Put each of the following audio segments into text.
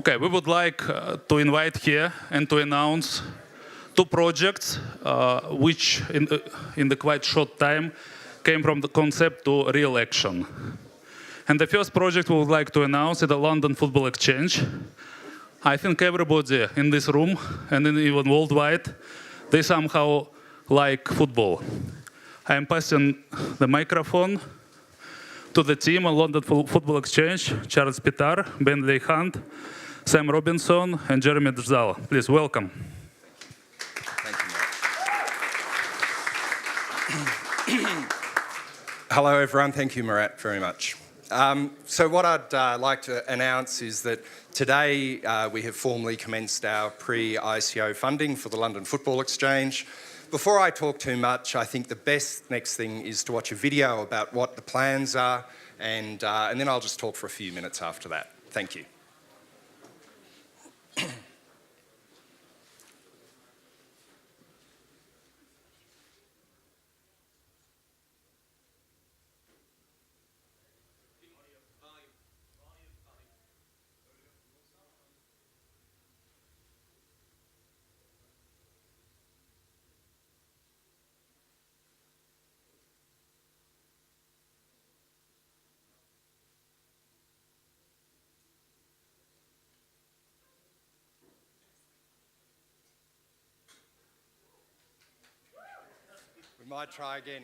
Okay, we would like to invite here and to announce two projects which in the quite short time came from the concept to real action. And the first project we would like to announce is the London Football Exchange. I think everybody in this room and even worldwide, they somehow like football. I am passing the microphone to the team on London Football Exchange, Charles Pitar, Bentley Hunt, Sam Robinson, and Jeremy Dzal. Please welcome. Thank you, Murat. Hello, everyone. Thank you, Murat, very much. So what I'd like to announce is that today we have formally commenced our pre-ICO funding for the London Football Exchange. Before I talk too much, I think the best next thing is to watch a video about what the plans are, and then I'll just talk for a few minutes after that. Thank you. We might try again.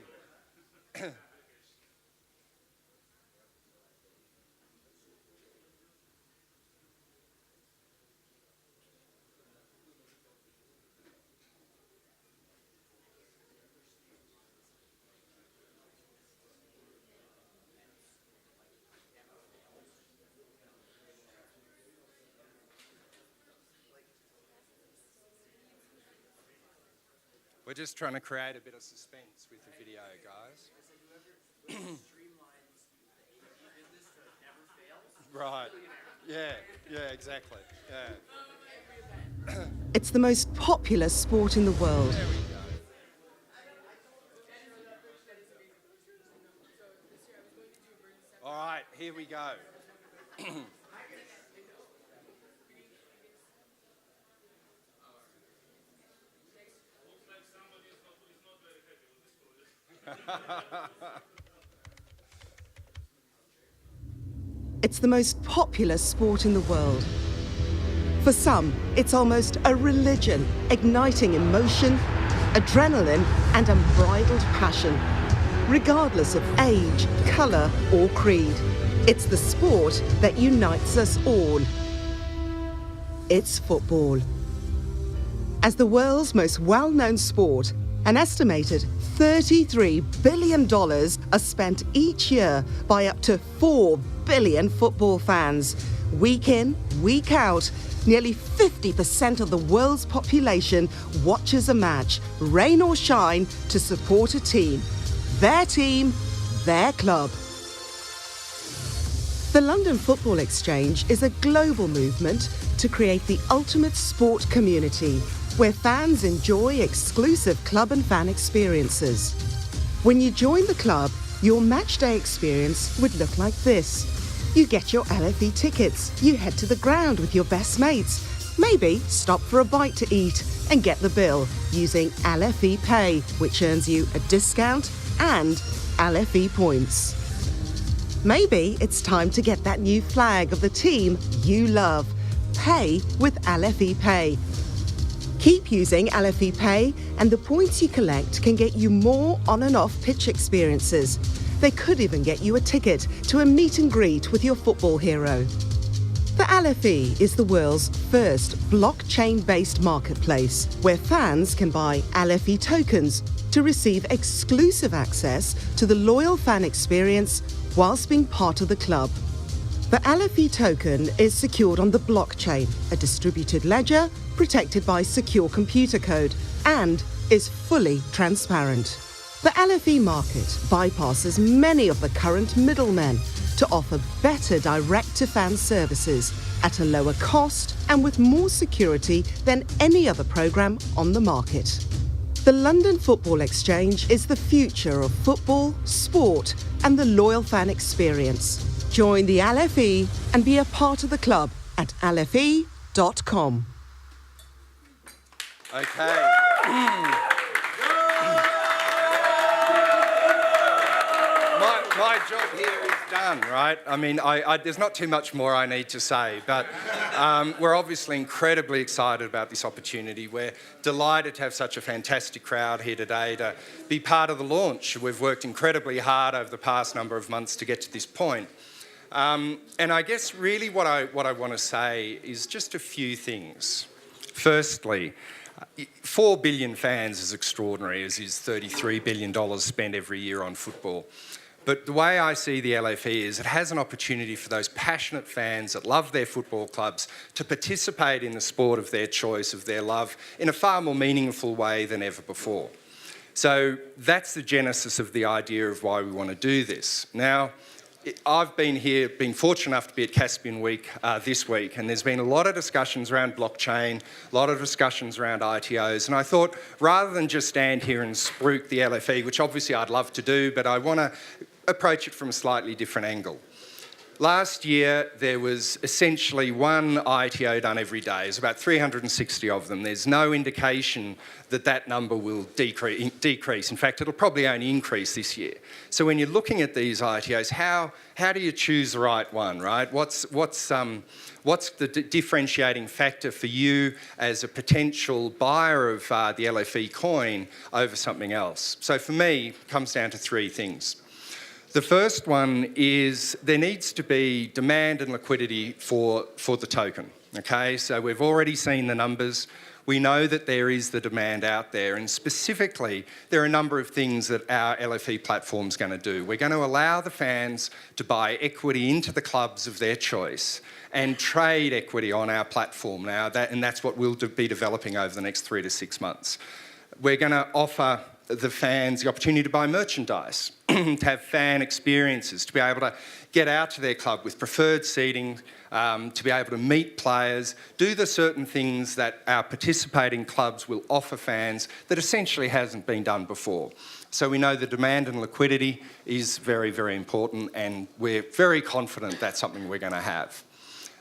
We're just trying to create a bit of suspense with the video, guys. Right. Yeah, exactly. Yeah. It's the most popular sport in the world. There we go. All right, here we go. It's the most popular sport in the world. For some, it's almost a religion, igniting emotion, adrenaline, and unbridled passion. Regardless of age, colour, or creed, it's the sport that unites us all. It's football. As the world's most well-known sport, an estimated $33 billion are spent each year by up to 4 billion football fans. Week in, week out, nearly 50% of the world's population watches a match, rain or shine, to support a team. Their team, their club. The London Football Exchange is a global movement to create the ultimate sport community, where fans enjoy exclusive club and fan experiences. When you join the club, your matchday experience would look like this. You get your LFE tickets, you head to the ground with your best mates, maybe stop for a bite to eat and get the bill using LFE Pay, which earns you a discount and LFE points. Maybe it's time to get that new flag of the team you love. Pay with LFE Pay. Keep using LFE Pay, and the points you collect can get you more on and off pitch experiences. They could even get you a ticket to a meet and greet with your football hero. The LFE is the world's first blockchain-based marketplace where fans can buy LFE tokens to receive exclusive access to the loyal fan experience whilst being part of the club. The LFE token is secured on the blockchain, a distributed ledger protected by secure computer code, and is fully transparent. The LFE market bypasses many of the current middlemen to offer better direct-to-fan services at a lower cost and with more security than any other program on the market. The London Football Exchange is the future of football, sport, and the loyal fan experience. Join the LFE and be a part of the club at lfe.com. Okay. My job here is done, right? I mean, there's not too much more I need to say, but we're obviously incredibly excited about this opportunity. We're delighted to have such a fantastic crowd here today to be part of the launch. We've worked incredibly hard over the past number of months to get to this point. And I guess really what I want to say is just a few things. Firstly, 4 billion fans is extraordinary, as is $33 billion spent every year on football. But the way I see the LFE is it has an opportunity for those passionate fans that love their football clubs to participate in the sport of their choice, of their love, in a far more meaningful way than ever before. So that's the genesis of the idea of why we want to do this. Now, I've been fortunate enough to be at Caspian Week this week, and there's been a lot of discussions around blockchain, a lot of discussions around ITOs, and I thought rather than just stand here and spruik the LFE, which obviously I'd love to do, but I want to approach it from a slightly different angle. Last year, there was essentially one ITO done every day. There's about 360 of them. There's no indication that that number will decrease. In fact, it'll probably only increase this year. So when you're looking at these ITOs, how do you choose the right one, right? What's the differentiating factor for you as a potential buyer of the LFE coin over something else? So for me, it comes down to three things. The first one is there needs to be demand and liquidity for the token, okay? So we've already seen the numbers. We know that there is the demand out there, and specifically, there are a number of things that our LFE platform's going to do. We're going to allow the fans to buy equity into the clubs of their choice and trade equity on our platform now, and that's what we'll be developing over the next 3 to 6 months. We're going to offer the fans the opportunity to buy merchandise, to have fan experiences, to be able to get out to their club with preferred seating, to be able to meet players, do the certain things that our participating clubs will offer fans that essentially hasn't been done before. So we know the demand and liquidity is very, very important, and we're very confident that's something we're going to have.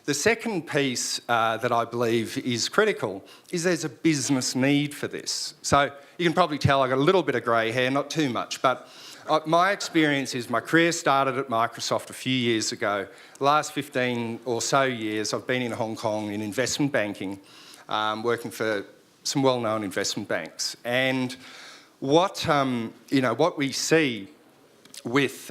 The second piece that I believe is critical is there's a business need for this. So you can probably tell I've got a little bit of grey hair, not too much, but my experience is my career started at Microsoft a few years ago. The last 15 or so years I've been in Hong Kong in investment banking, working for some well-known investment banks. And what we see with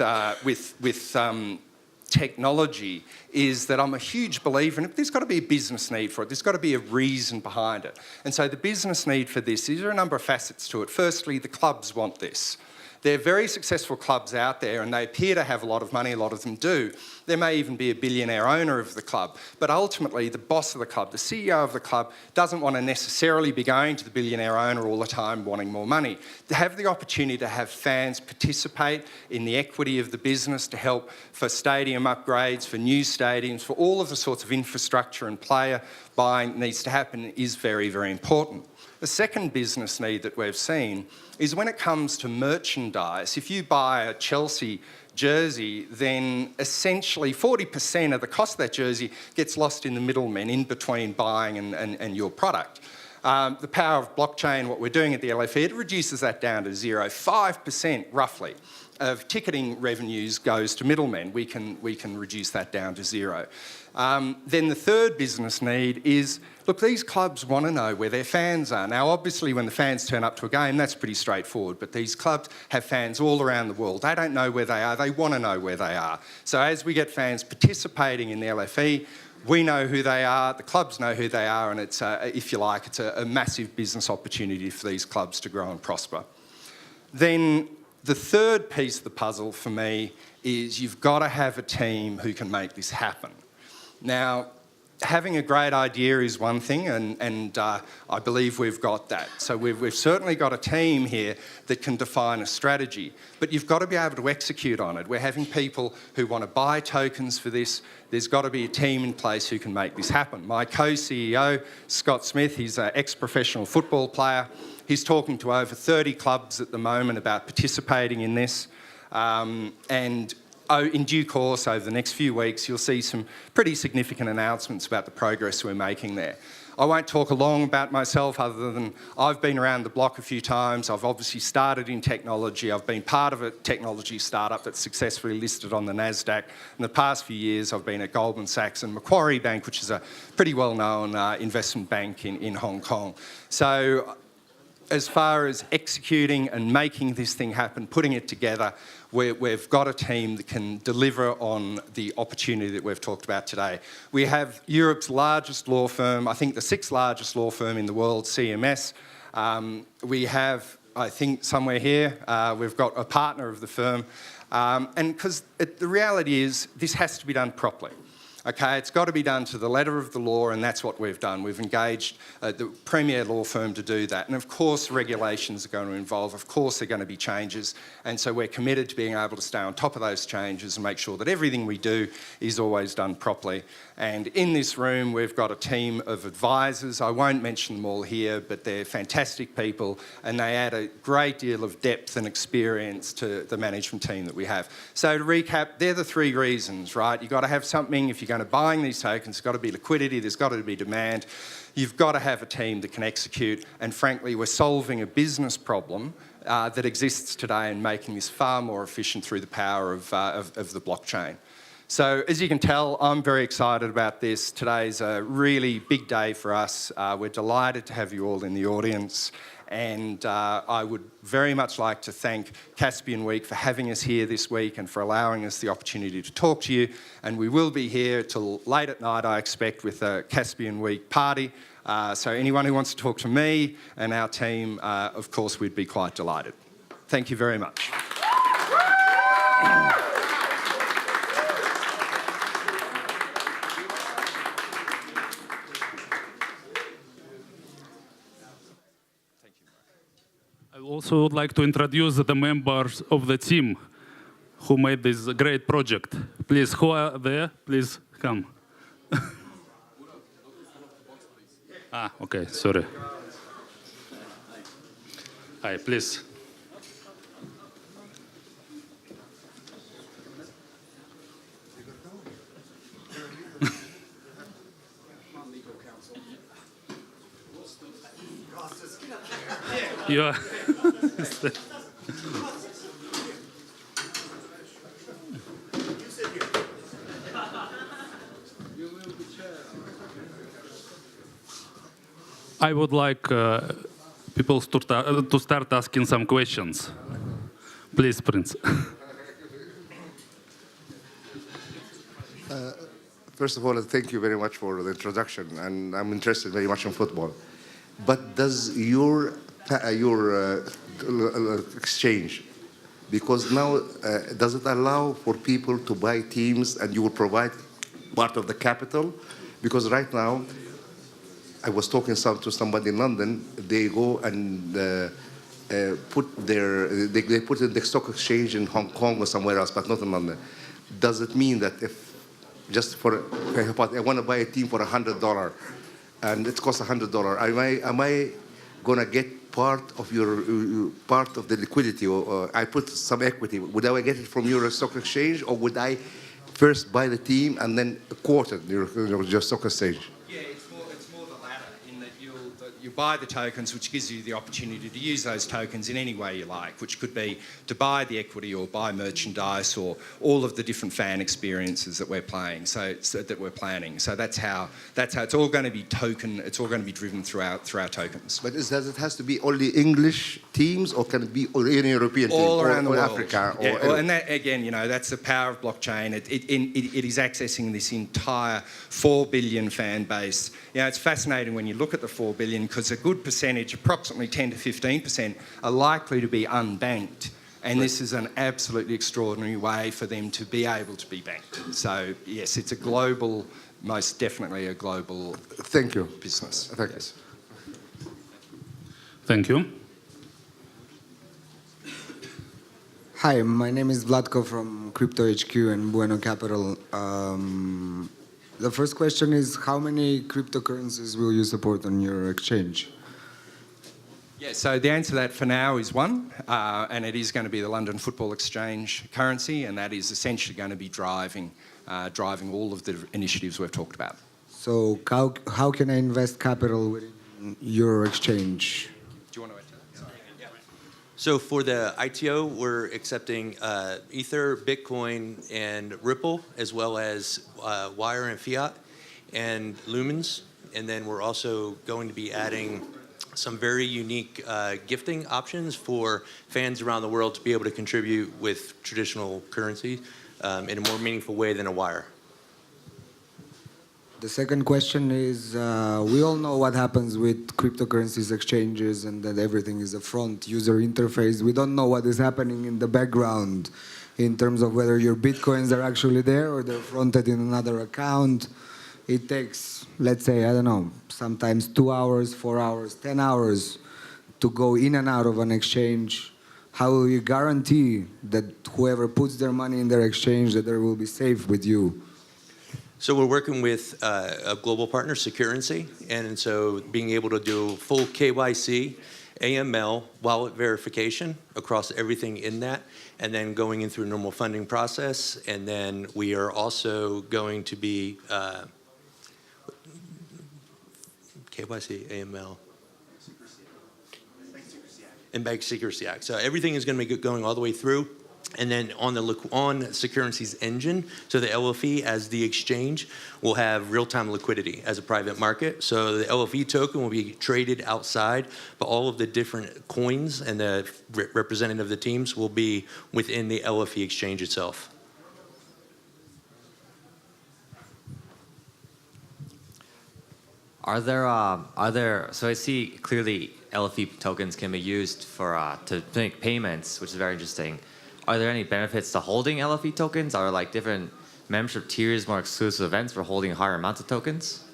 technology is that I'm a huge believer in it. There's got to be a business need for it. There's got to be a reason behind it. And so the business need for this, there are a number of facets to it. Firstly, the clubs want this. There are very successful clubs out there, and they appear to have a lot of money, a lot of them do. There may even be a billionaire owner of the club, but ultimately the boss of the club, the CEO of the club, doesn't want to necessarily be going to the billionaire owner all the time wanting more money. To have the opportunity to have fans participate in the equity of the business, to help for stadium upgrades, for new stadiums, for all of the sorts of infrastructure and player buying that needs to happen is very, very important. The second business need that we've seen is when it comes to merchandise. If you buy a Chelsea jersey, then essentially 40% of the cost of that jersey gets lost in the middlemen in between buying and your product. The power of blockchain, what we're doing at the LFE, it reduces that down to zero. 5% roughly of ticketing revenues goes to middlemen. We can reduce that down to zero. Then the third business need is, look, these clubs want to know where their fans are. Now, obviously, when the fans turn up to a game, that's pretty straightforward, but these clubs have fans all around the world. They don't know where they are. They want to know where they are. So as we get fans participating in the LFE, we know who they are, the clubs know who they are, and it's, if you like, it's a massive business opportunity for these clubs to grow and prosper. Then the third piece of the puzzle for me is you've got to have a team who can make this happen. Now, having a great idea is one thing, and I believe we've got that. So we've certainly got a team here that can define a strategy, but you've got to be able to execute on it. We're having people who want to buy tokens for this. There's got to be a team in place who can make this happen. My co-CEO, Scott Smith, he's an ex-professional football player. He's talking to over 30 clubs at the moment about participating in this. And in due course, over the next few weeks, you'll see some pretty significant announcements about the progress we're making there. I won't talk long about myself other than I've been around the block a few times. I've obviously started in technology. I've been part of a technology startup that's successfully listed on the NASDAQ. In the past few years, I've been at Goldman Sachs and Macquarie Bank, which is a pretty well-known investment bank in Hong Kong. So as far as executing and making this thing happen, putting it together, we've got a team that can deliver on the opportunity that we've talked about today. We have Europe's largest law firm, I think the 6th largest law firm in the world, CMS. We have, I think somewhere here, we've got a partner of the firm. And because the reality is, this has to be done properly. Okay, it's got to be done to the letter of the law, and that's what we've done. We've engaged the premier law firm to do that. And of course, regulations are going to involve, of course, there are going to be changes. And so we're committed to being able to stay on top of those changes and make sure that everything we do is always done properly. And in this room, we've got a team of advisors. I won't mention them all here, but they're fantastic people, and they add a great deal of depth and experience to the management team that we have. So to recap, they're the 3 reasons, right? You've got to have something if you're going to buying these tokens, there's got to be liquidity, there's got to be demand. You've got to have a team that can execute, and frankly, we're solving a business problem that exists today and making this far more efficient through the power of the blockchain. So as you can tell, I'm very excited about this. Today's a really big day for us. We're delighted to have you all in the audience. And I would very much like to thank Caspian Week for having us here this week and for allowing us the opportunity to talk to you. And we will be here till late at night, I expect, with a Caspian Week party. So anyone who wants to talk to me and our team, of course, we'd be quite delighted. Thank you very much. I also would like to introduce the members of the team who made this great project. Please, who are there? Please come. Okay, sorry. Hi, please. Yeah. I would like people to start asking some questions. Please, Prince. First of all, thank you very much for the introduction, and I'm interested very much in football. But does your exchange, because now does it allow for people to buy teams and you will provide part of the capital? Because right now, I was talking to somebody in London, they go and they put in the stock exchange in Hong Kong or somewhere else, but not in London. Does it mean that if, just for, I want to buy a team for $100 and it costs $100, am I going to get part of part of the liquidity, or I put some equity? Would I get it from your stock exchange, or would I first buy the team and then quote it your stock exchange? Yeah, it's more the latter, in that you buy the tokens, which gives you the opportunity to use those tokens in any way you like, which could be to buy the equity or buy merchandise or all of the different fan experiences that we're planning. So that's how it's all going to be it's all going to be driven through our tokens. But does it has to be only English teams, or can it be any European team, all around the world? Africa? Yeah, and that, again, that's the power of blockchain. It is accessing this entire 4 billion fan base. It's fascinating when you look at the 4 billion, because a good percentage, approximately 10 to 15%, are likely to be unbanked. And this is an absolutely extraordinary way for them to be able to be banked. So, yes, it's a global, most definitely a global Thank you. business. Thank you. Thank you. Hi, my name is Vladko from Crypto HQ and Bueno Capital. The first question is, how many cryptocurrencies will you support on your exchange? Yeah, so the answer to that for now is one, and it is going to be the London Football Exchange currency, and that is essentially going to be driving all of the initiatives we've talked about. So how can I invest capital within your exchange? Do you want to add to that? Sorry. Yeah. So for the ITO, we're accepting Ether, Bitcoin, and Ripple, as well as Wire and Fiat and Lumens. And then we're also going to be adding some very unique gifting options for fans around the world to be able to contribute with traditional currency in a more meaningful way than a wire. The second question is, we all know what happens with cryptocurrencies exchanges and that everything is a front user interface. We don't know what is happening in the background in terms of whether your Bitcoins are actually there or they're fronted in another account. It takes, let's say, I don't know, sometimes 2 hours, 4 hours, 10 hours to go in and out of an exchange. How will you guarantee that whoever puts their money in their exchange, that they will be safe with you? So we're working with a global partner, Securrency, and so being able to do full KYC, AML, wallet verification across everything in that, and then going in through a normal funding process. And then we are also going to be KYC, AML, and Bank Secrecy Act. So everything is going to be going all the way through. And then on Securrency's engine, so the LFE as the exchange will have real-time liquidity as a private market. So the LFE token will be traded outside, but all of the different coins and the representative of the teams will be within the LFE exchange itself. So I see clearly LFE tokens can be used for to make payments, which is very interesting. Are there any benefits to holding LFE tokens? Are like different membership tiers, more exclusive events for holding higher amounts of tokens?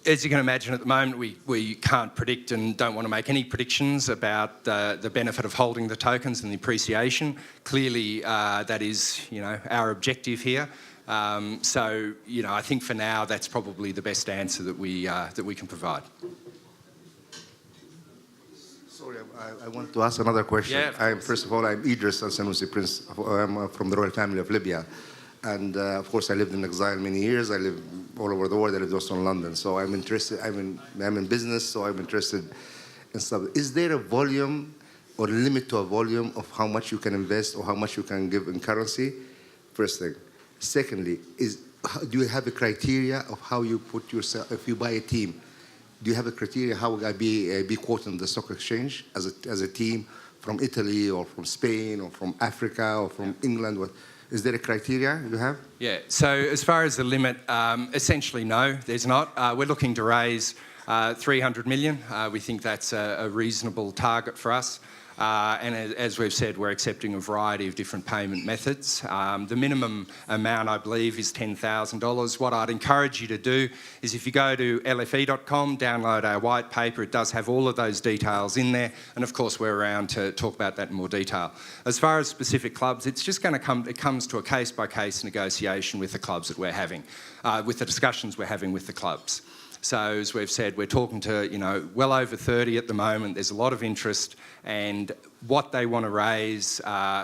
As you can imagine, at the moment, we can't predict and don't want to make any predictions about the benefit of holding the tokens and the appreciation. Clearly, that is, our objective here. So, I think for now, that's probably the best answer that we can provide. Sorry, I want to ask another question. Yeah, First of all, I'm Idris Al Sanusi Prince. I'm from the royal family of Libya. And of course, I lived in exile many years. I live all over the world. I lived also in London. So I'm interested, I'm in business, so I'm interested in stuff. Is there a volume or limit to a volume of how much you can invest or how much you can give in currency? First thing. Secondly, do you have a criteria of how you put yourself, if you buy a team, do you have a criteria how will I be quoted on the stock exchange as a team from Italy or from Spain or from Africa or from England? Is there a criteria you have? Yeah, so as far as the limit, essentially no, there's not. We're looking to raise 300 million. We think that's a reasonable target for us. And as we've said, we're accepting a variety of different payment methods. The minimum amount, I believe, is $10,000. What I'd encourage you to do is if you go to lfe.com, download our white paper, it does have all of those details in there. And of course, we're around to talk about that in more detail. As far as specific clubs, it's just going to it comes to a case-by-case negotiation with the clubs that we're having, with the discussions we're having with the clubs. So as we've said, we're talking to, well over 30 at the moment. There's a lot of interest, and what they want to raise,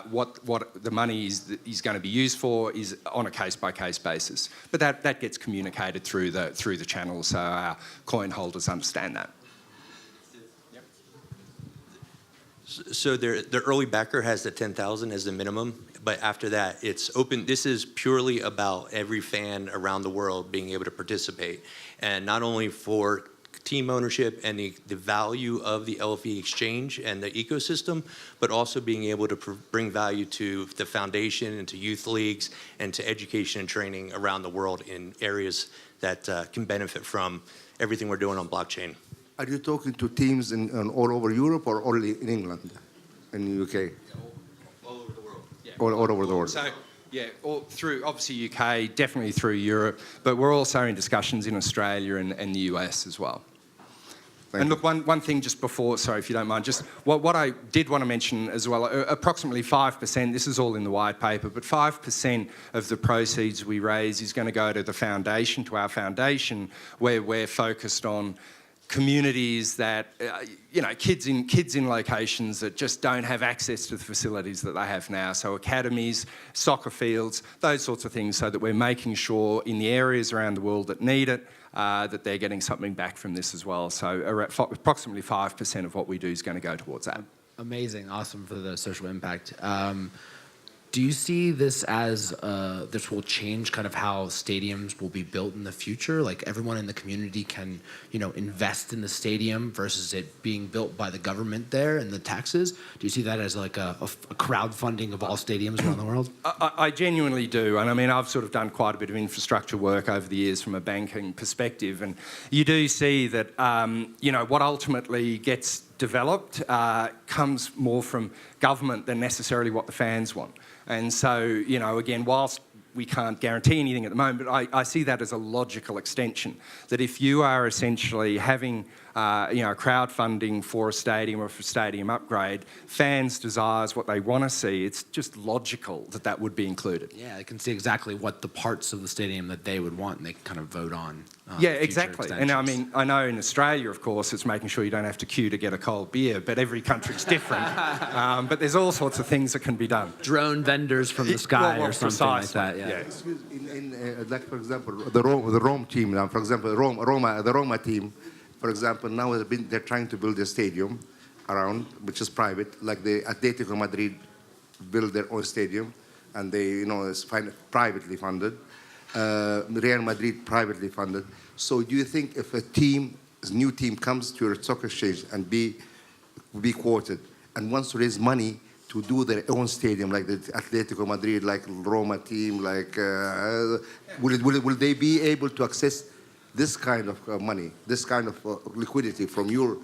what the money is going to be used for is on a case-by-case basis. But that gets communicated through the channel, so our coin holders understand that. So the early backer has the 10,000 as the minimum, but after that, it's open. This is purely about every fan around the world being able to participate, and not only for team ownership and the value of the LFE exchange and the ecosystem, but also being able to bring value to the foundation and to youth leagues and to education and training around the world in areas that can benefit from everything we're doing on blockchain. Are you talking to teams in all over Europe or only in England, in the UK? Yeah, all over the world. Yeah. All over the world. So, yeah, through obviously UK, definitely through Europe, but we're also in discussions in Australia and the US as well. And look, one thing just before, sorry if you don't mind, just what I did want to mention as well, approximately 5%, this is all in the white paper, but 5% of the proceeds we raise is going to go to the foundation, to our foundation, where we're focused on communities that, kids in locations that just don't have access to the facilities that they have now. So academies, soccer fields, those sorts of things, so that we're making sure in the areas around the world that need it, that they're getting something back from this as well. So approximately 5% of what we do is going to go towards that. Amazing, awesome for the social impact. Do you see this as this will change kind of how stadiums will be built in the future? Like everyone in the community can, invest in the stadium versus it being built by the government there and the taxes? Do you see that as like a crowdfunding of all stadiums around the world? I genuinely do. And I mean, I've sort of done quite a bit of infrastructure work over the years from a banking perspective. And you do see that, what ultimately gets developed comes more from government than necessarily what the fans want. And so, again, whilst we can't guarantee anything at the moment, but I see that as a logical extension, that if you are essentially having, crowdfunding for a stadium or for a stadium upgrade, fans' desires, what they want to see, it's just logical that that would be included. Yeah, I can see exactly what the parts of the stadium that they would want, and they can kind of vote on. Yeah, exactly. And I mean, I know in Australia, of course, it's making sure you don't have to queue to get a cold beer, but every country's different. But there's all sorts of things that can be done. Drone vendors from the sky or something like that. Yeah. Like for example, the Rome team now. For example, the Roma team. For example, now they're trying to build a stadium around, which is private. Like the Atletico Madrid build their own stadium, and they, it's privately funded. Real Madrid privately funded. So do you think if a new team comes to your stock exchange and be quoted and wants to raise money to do their own stadium, like the Atletico Madrid, like Roma team, like will they be able to access this kind of money, this kind of liquidity from your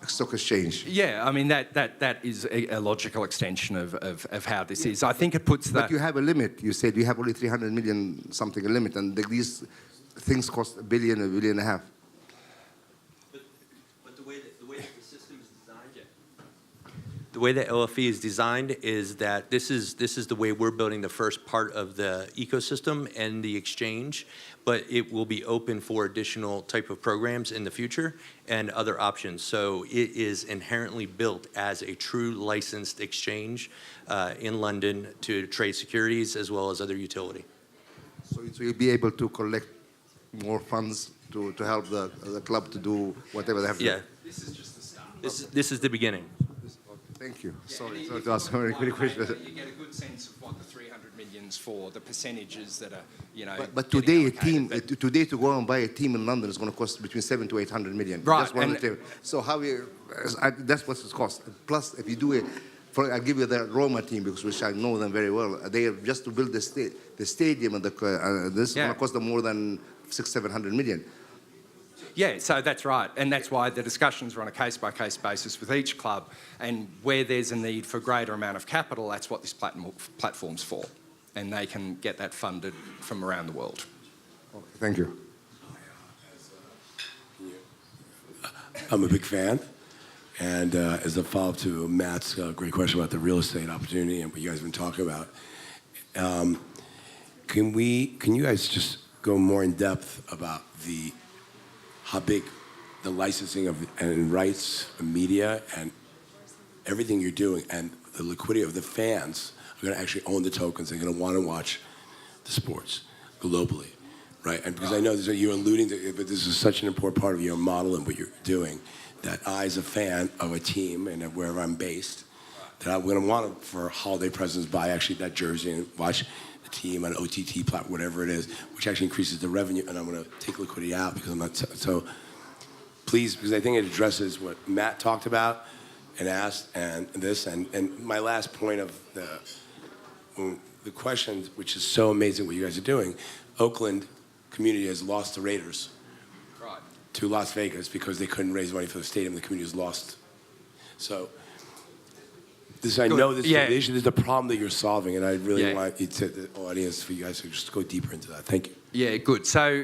stock exchange? Yeah, I mean, that is a logical extension of how this is. I think it puts that... But you have a limit. You said you have only 300 million something a limit, and these things cost $1 billion, $1.5 billion. But the way that the system is designed, the way that LFE is designed is that this is the way we're building the first part of the ecosystem and the exchange, but it will be open for additional type of programs in the future and other options. So it is inherently built as a true licensed exchange in London to trade securities as well as other utility. So you'll be able to collect more funds to help the club to do whatever they have to do? This is just the start. This is the beginning. Thank you. Sorry to ask so many questions. You get a good sense of what the 300 million's for, the percentages that are, But today, today to go and buy a team in London is going to cost between 700 to 800 million. Right. That's one team. So that's what it costs. Plus, if you do it, I'll give you the Roma team because which I know them very well. They have just to build the stadium and this is going to cost them more than 600-700 million. Yeah, so that's right. And that's why the discussions are on a case-by-case basis with each club. And where there's a need for a greater amount of capital, that's what this platform's for. And they can get that funded from around the world. Okay, thank you. I'm a big fan. And as a follow-up to Matt's great question about the real estate opportunity and what you guys have been talking about, can you guys just go more in depth about how big the licensing and rights and media and everything you're doing and the liquidity of the fans are going to actually own the tokens. They're going to want to watch the sports globally, right? And because I know you're alluding to, but this is such an important part of your model and what you're doing, that I, as a fan of a team and wherever I'm based, that I'm going to want to, for holiday presents, buy actually that jersey and watch the team on OTT platform, whatever it is, which actually increases the revenue, and I'm going to take liquidity out because I'm not, so please, because I think it addresses what Matt talked about and asked, and this, and my last point of the question, which is so amazing what you guys are doing, Oakland community has lost the Raiders to Las Vegas because they couldn't raise money for the stadium. The community has lost. So I know this is the issue. This is the problem that you're solving, and I really want you to the audience for you guys to just go deeper into that. Thank you. Yeah, good. So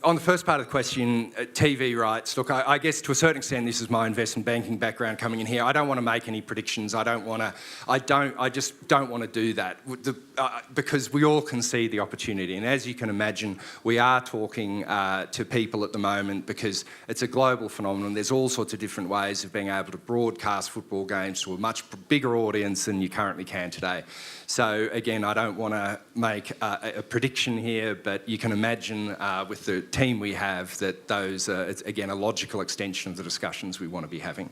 on the first part of the question, TV rights, look, I guess to a certain extent this is my investment banking background coming in here. I don't want to make any predictions. I just don't want to do that because we all can see the opportunity. And as you can imagine, we are talking to people at the moment because it's a global phenomenon. There's all sorts of different ways of being able to broadcast football games to a much bigger audience than you currently can today. So again, I don't want to make a prediction here, but you can imagine with the team we have that those are, again, a logical extension of the discussions we want to be having.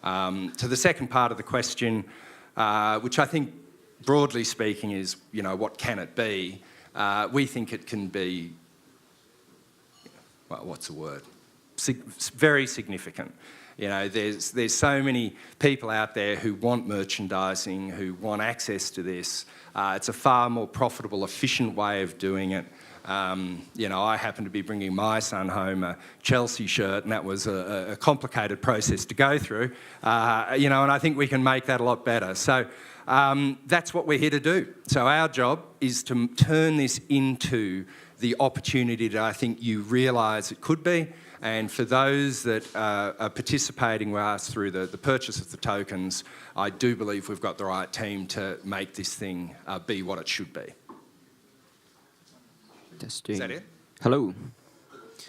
To the second part of the question, which I think broadly speaking is, you know, what can it be? We think it can be, well, what's the word? Very significant. You know, there's so many people out there who want merchandising, who want access to this. It's a far more profitable, efficient way of doing it. You know, I happen to be bringing my son home a Chelsea shirt, and that was a complicated process to go through. You know, and I think we can make that a lot better. So that's what we're here to do. So our job is to turn this into the opportunity that I think you realise it could be. And for those that are participating with us through the purchase of the tokens, I do believe we've got the right team to make this thing be what it should be. Testing. Is that it? Hello.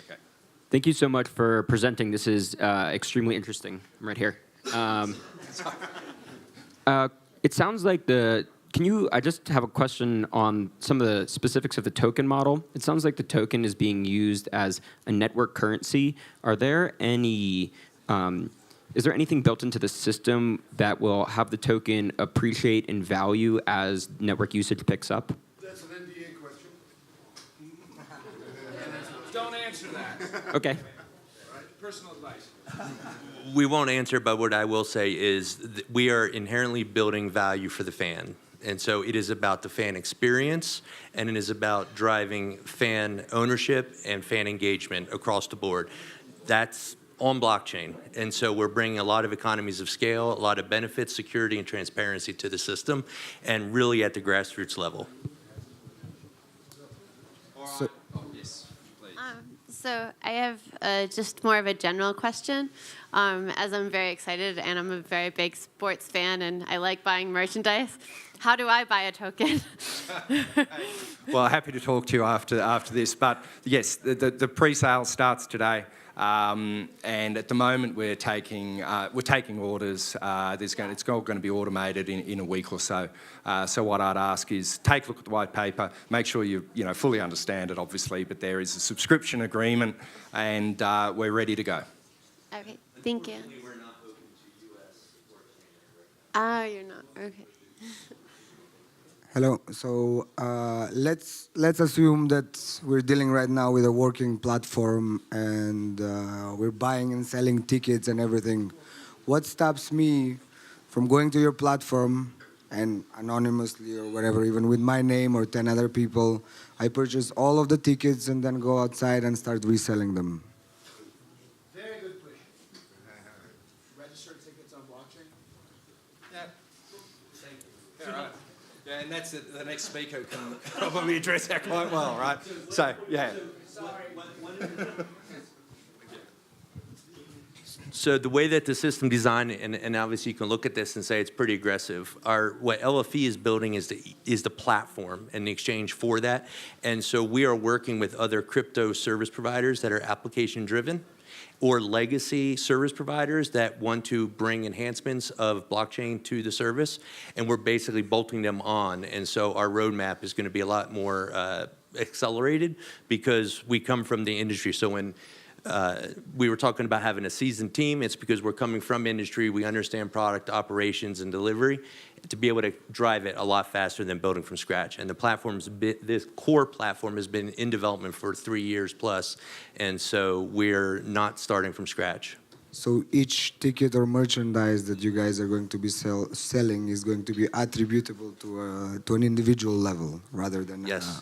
Okay. Thank you so much for presenting. This is extremely interesting. I'm right here. It sounds like I just have a question on some of the specifics of the token model. It sounds like the token is being used as a network currency. Are there any, is there anything built into the system that will have the token appreciate in value as network usage picks up? That's an NDA question. Don't answer that. Okay. Personal advice. We won't answer, but what I will say is we are inherently building value for the fan. And so it is about the fan experience, and it is about driving fan ownership and fan engagement across the board. That's on blockchain. And so we're bringing a lot of economies of scale, a lot of benefits, security, and transparency to the system, and really at the grassroots level. So I have just more of a general question. As I'm very excited and I'm a very big sports fan and I like buying merchandise, how do I buy a token? Well, happy to talk to you after this. But yes, the pre-sale starts today. And at the moment we're taking orders. It's all going to be automated in a week or so. So what I'd ask is take a look at the white paper, make sure you fully understand it, obviously. But there is a subscription agreement, and we're ready to go. Okay, thank you. We're not open to US or Canada. Ah, you're not. Okay. Hello. So let's assume that we're dealing right now with a working platform and we're buying and selling tickets and everything. What stops me from going to your platform and anonymously or whatever, even with my name or 10 other people, I purchase all of the tickets and then go outside and start reselling them? Very good question. Register tickets on blockchain? Yeah. Yeah, right. Yeah, and that's the next speaker can probably address that quite well, right? So, yeah. So the way that the system designed, and obviously you can look at this and say it's pretty aggressive, what LFE is building is the platform and the exchange for that. And so we are working with other crypto service providers that are application driven, or legacy service providers that want to bring enhancements of blockchain to the service, and we're basically bolting them on. And so our roadmap is going to be a lot more accelerated because we come from the industry. So when we were talking about having a seasoned team, it's because we're coming from industry, we understand product operations and delivery to be able to drive it a lot faster than building from scratch. And this core platform has been in development for 3 years plus, and so we're not starting from scratch. So each ticket or merchandise that you guys are going to be selling is going to be attributable to an individual level rather than... Yes.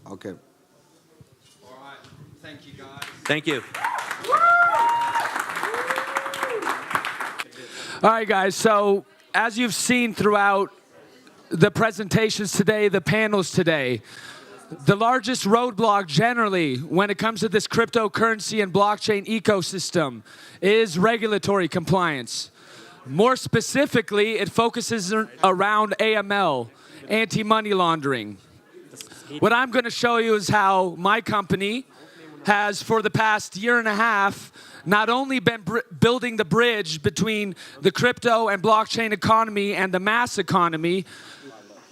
Okay. All right. Thank you, guys. Thank you. All right, guys. So as you've seen throughout the presentations today, the panels today, The largest roadblock generally when it comes to this cryptocurrency and blockchain ecosystem is regulatory compliance. More specifically, it focuses around AML, anti-money laundering. What I'm going to show you is how my company has, for the past year and a half, not only been building the bridge between the crypto and blockchain economy and the mass economy,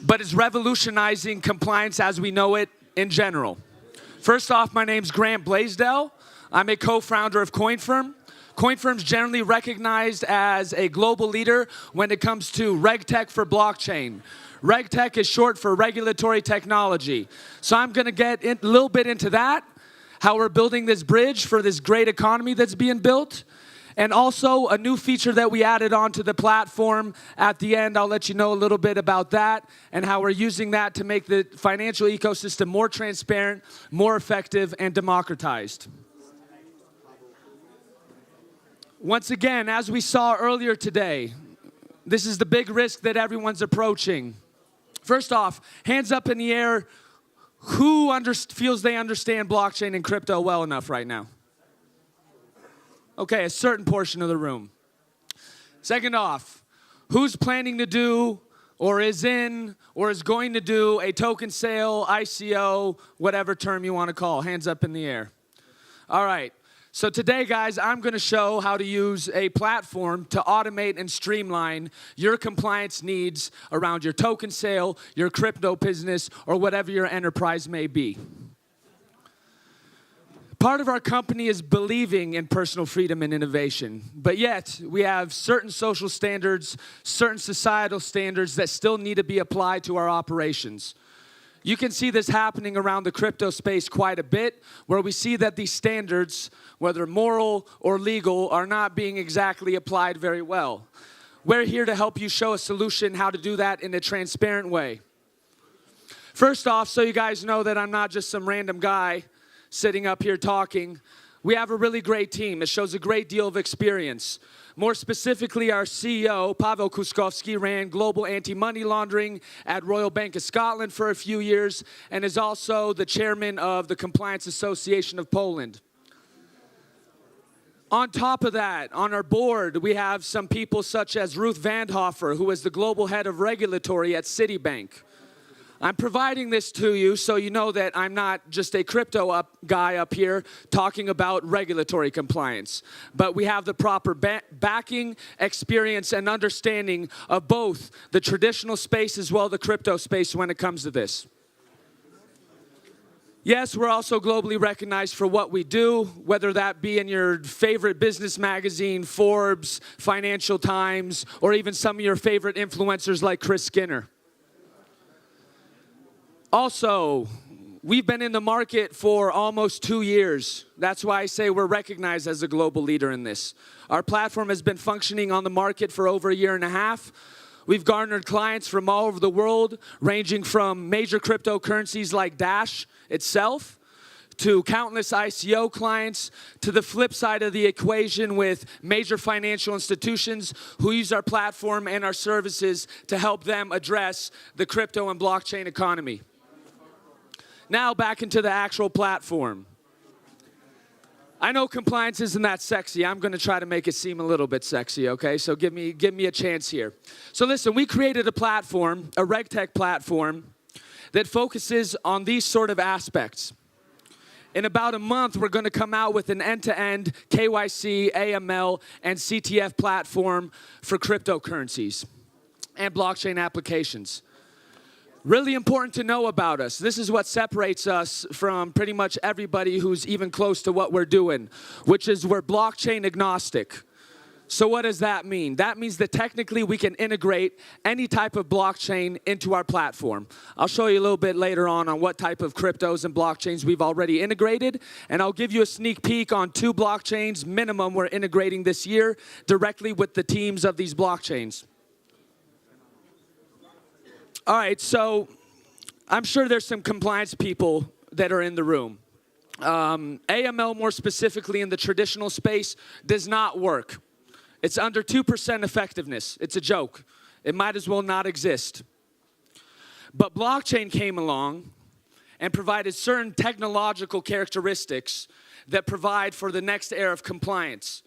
but is revolutionizing compliance as we know it in general. First off, my name's Grant Blaisdell. I'm a co-founder of CoinFirm. CoinFirm's generally recognized as a global leader when it comes to RegTech for blockchain. RegTech is short for regulatory technology. So I'm going to get a little bit into that, how we're building this bridge for this great economy that's being built, and also a new feature that we added onto the platform. At the end, I'll let you know a little bit about that and how we're using that to make the financial ecosystem more transparent, more effective, and democratized. Once again, as we saw earlier today, this is the big risk that everyone's approaching. First off, hands up in the air, who feels they understand blockchain and crypto well enough right now? Okay, a certain portion of the room. Second off, who's planning to do or is in or is going to do a token sale, ICO, whatever term you want to call? Hands up in the air. All right. So today, guys, I'm going to show how to use a platform to automate and streamline your compliance needs around your token sale, your crypto business, or whatever your enterprise may be. Part of our company is believing in personal freedom and innovation, but yet we have certain social standards, certain societal standards that still need to be applied to our operations. You can see this happening around the crypto space quite a bit, where we see that these standards, whether moral or legal, are not being exactly applied very well. We're here to help you show a solution how to do that in a transparent way. First off, so you guys know that I'm not just some random guy sitting up here talking, we have a really great team. It shows a great deal of experience. More specifically, our CEO, Paweł Kuskowski, ran global anti-money laundering at Royal Bank of Scotland for a few years and is also the chairman of the Compliance Association of Poland. On top of that, on our board, we have some people such as Ruth Vandhofer, who is the global head of regulatory at Citibank. I'm providing this to you so you know that I'm not just a crypto guy up here talking about regulatory compliance, but we have the proper backing, experience, and understanding of both the traditional space as well as the crypto space when it comes to this. Yes, we're also globally recognized for what we do, whether that be in your favorite business magazine, Forbes, Financial Times, or even some of your favorite influencers like Chris Skinner. Also, we've been in the market for almost 2 years. That's why I say we're recognized as a global leader in this. Our platform has been functioning on the market for over a year and a half. We've garnered clients from all over the world, ranging from major cryptocurrencies like Dash itself, to countless ICO clients, to the flip side of the equation with major financial institutions who use our platform and our services to help them address the crypto and blockchain economy. Now back into the actual platform. I know compliance isn't that sexy. I'm going to try to make it seem a little bit sexy, okay? So give me a chance here. So listen, we created a platform, a RegTech platform, that focuses on these sort of aspects. In about a month, we're going to come out with an end-to-end KYC, AML, and CTF platform for cryptocurrencies and blockchain applications. Really important to know about us. This is what separates us from pretty much everybody who's even close to what we're doing, which is we're blockchain agnostic. So what does that mean? That means that technically we can integrate any type of blockchain into our platform. I'll show you a little bit later on what type of cryptos and blockchains we've already integrated, and I'll give you a sneak peek on 2 blockchains minimum we're integrating this year directly with the teams of these blockchains. All right, so I'm sure there's some compliance people that are in the room. AML, more specifically in the traditional space, does not work. It's under 2% effectiveness. It's a joke. It might as well not exist. But blockchain came along, and provided certain technological characteristics that provide for the next era of compliance.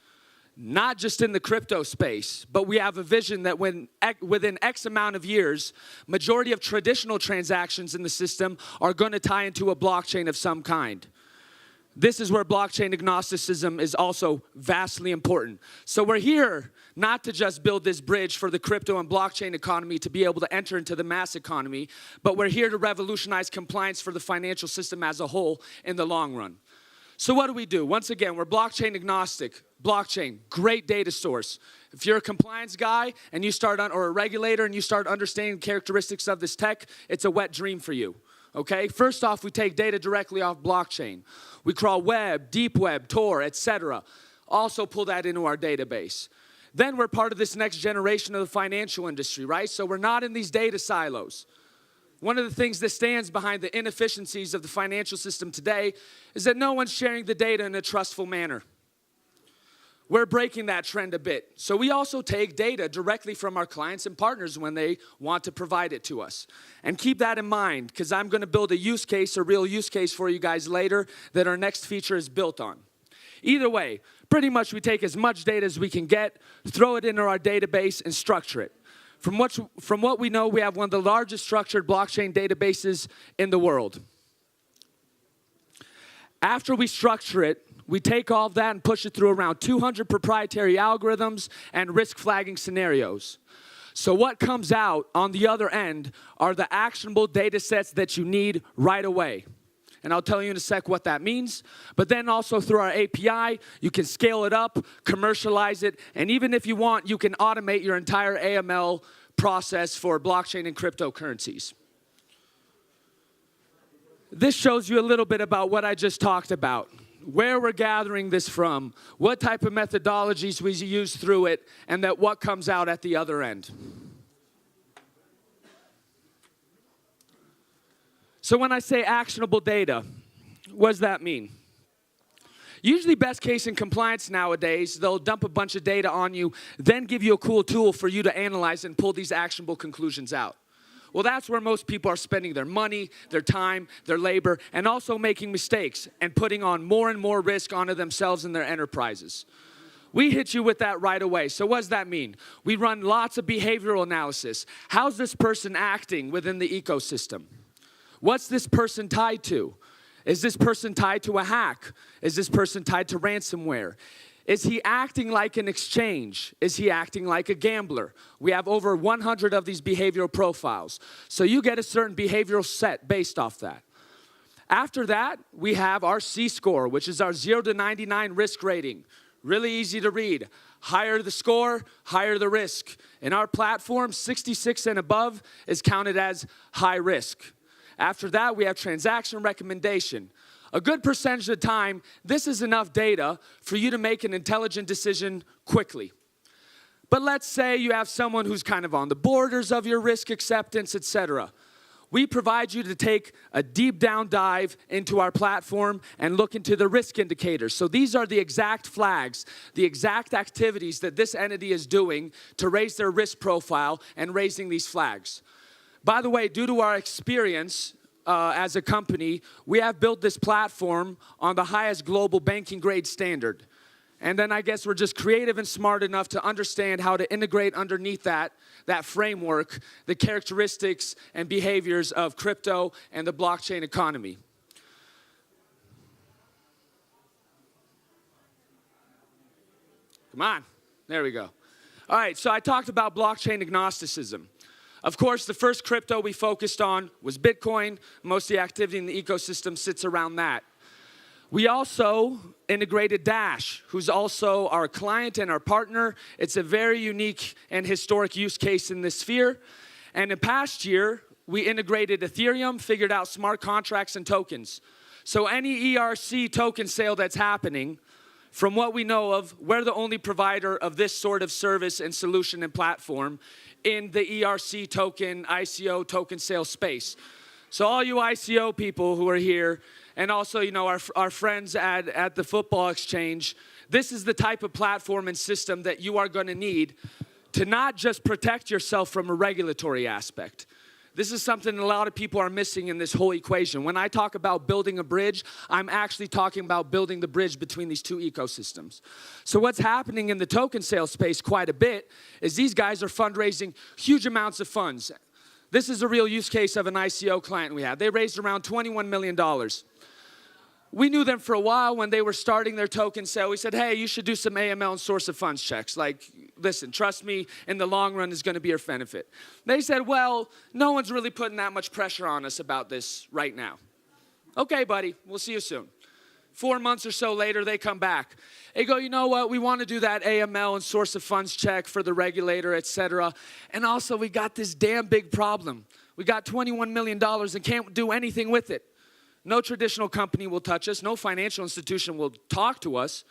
Not just in the crypto space, but we have a vision that within X amount of years, majority of traditional transactions in the system are going to tie into a blockchain of some kind. This is where blockchain agnosticism is also vastly important. So we're here not to just build this bridge for the crypto and blockchain economy to be able to enter into the mass economy, but we're here to revolutionize compliance for the financial system as a whole in the long run. So what do? Once again, we're blockchain agnostic. Blockchain, great data source. If you're a compliance guy and you start on, or a regulator and you start understanding characteristics of this tech, it's a wet dream for you. Okay, first off, we take data directly off blockchain. We crawl web, deep web, Tor, etc. Also pull that into our database. Then we're part of this next generation of the financial industry, right? So we're not in these data silos. One of the things that stands behind the inefficiencies of the financial system today is that no one's sharing the data in a trustful manner. We're breaking that trend a bit. So we also take data directly from our clients and partners when they want to provide it to us. And keep that in mind, because I'm going to build a use case, a real use case for you guys later that our next feature is built on. Either way, pretty much we take as much data as we can get, throw it into our database, and structure it. From what we know, we have one of the largest structured blockchain databases in the world. After we structure it, we take all of that and push it through around 200 proprietary algorithms and risk flagging scenarios. So what comes out on the other end are the actionable data sets that you need right away. And I'll tell you in a sec what that means. But then also through our API, you can scale it up, commercialize it, and even if you want, you can automate your entire AML process for blockchain and cryptocurrencies. This shows you a little bit about what I just talked about, where we're gathering this from, what type of methodologies we use through it, and that what comes out at the other end. So when I say actionable data, what does that mean? Usually best case in compliance nowadays, they'll dump a bunch of data on you, then give you a cool tool for you to analyze and pull these actionable conclusions out. Well, that's where most people are spending their money, their time, their labor, and also making mistakes and putting on more and more risk onto themselves and their enterprises. We hit you with that right away. So what does that mean? We run lots of behavioral analysis. How's this person acting within the ecosystem? What's this person tied to? Is this person tied to a hack? Is this person tied to ransomware? Is he acting like an exchange? Is he acting like a gambler? We have over 100 of these behavioral profiles. So you get a certain behavioral set based off that. After that, we have our C-score, which is our 0 to 99 risk rating. Really easy to read. Higher the score, higher the risk. In our platform, 66 and above is counted as high risk. After that, we have transaction recommendation. A good percentage of the time, this is enough data for you to make an intelligent decision quickly. But let's say you have someone who's kind of on the borders of your risk acceptance, etc. We provide you to take a deep down dive into our platform and look into the risk indicators. So these are the exact flags, the exact activities that this entity is doing to raise their risk profile and raising these flags. By the way, due to our experience as a company, we have built this platform on the highest global banking grade standard. And then I guess we're just creative and smart enough to understand how to integrate underneath that framework, the characteristics and behaviors of crypto and the blockchain economy. Come on, there we go. All right, so I talked about blockchain agnosticism. Of course, the first crypto we focused on was Bitcoin. Most of the activity in the ecosystem sits around that. We also integrated Dash, who's also our client and our partner. It's a very unique and historic use case in this sphere. And in past year, we integrated Ethereum, figured out smart contracts and tokens. So any ERC token sale that's happening, from what we know of, we're the only provider of this sort of service and solution and platform in the ERC token, ICO token sale space. So all you ICO people who are here, and also, you know, our friends at the football exchange, this is the type of platform and system that you are going to need to not just protect yourself from a regulatory aspect. This is something a lot of people are missing in this whole equation. When I talk about building a bridge, I'm actually talking about building the bridge between these two ecosystems. So what's happening in the token sales space quite a bit is these guys are fundraising huge amounts of funds. This is a real use case of an ICO client we had. They raised around $21 million. We knew them for a while when they were starting their token sale. We said, hey, you should do some AML and source of funds checks. Like, listen, trust me, in the long run, is going to be your benefit. They said, well, no one's really putting that much pressure on us about this right now. Okay, buddy, we'll see you soon. 4 months or so later, they come back. They go, you know what, we want to do that AML and source of funds check for the regulator, et cetera. And also, we got this damn big problem. We got $21 million and can't do anything with it. No traditional company will touch us. No financial institution will talk to us,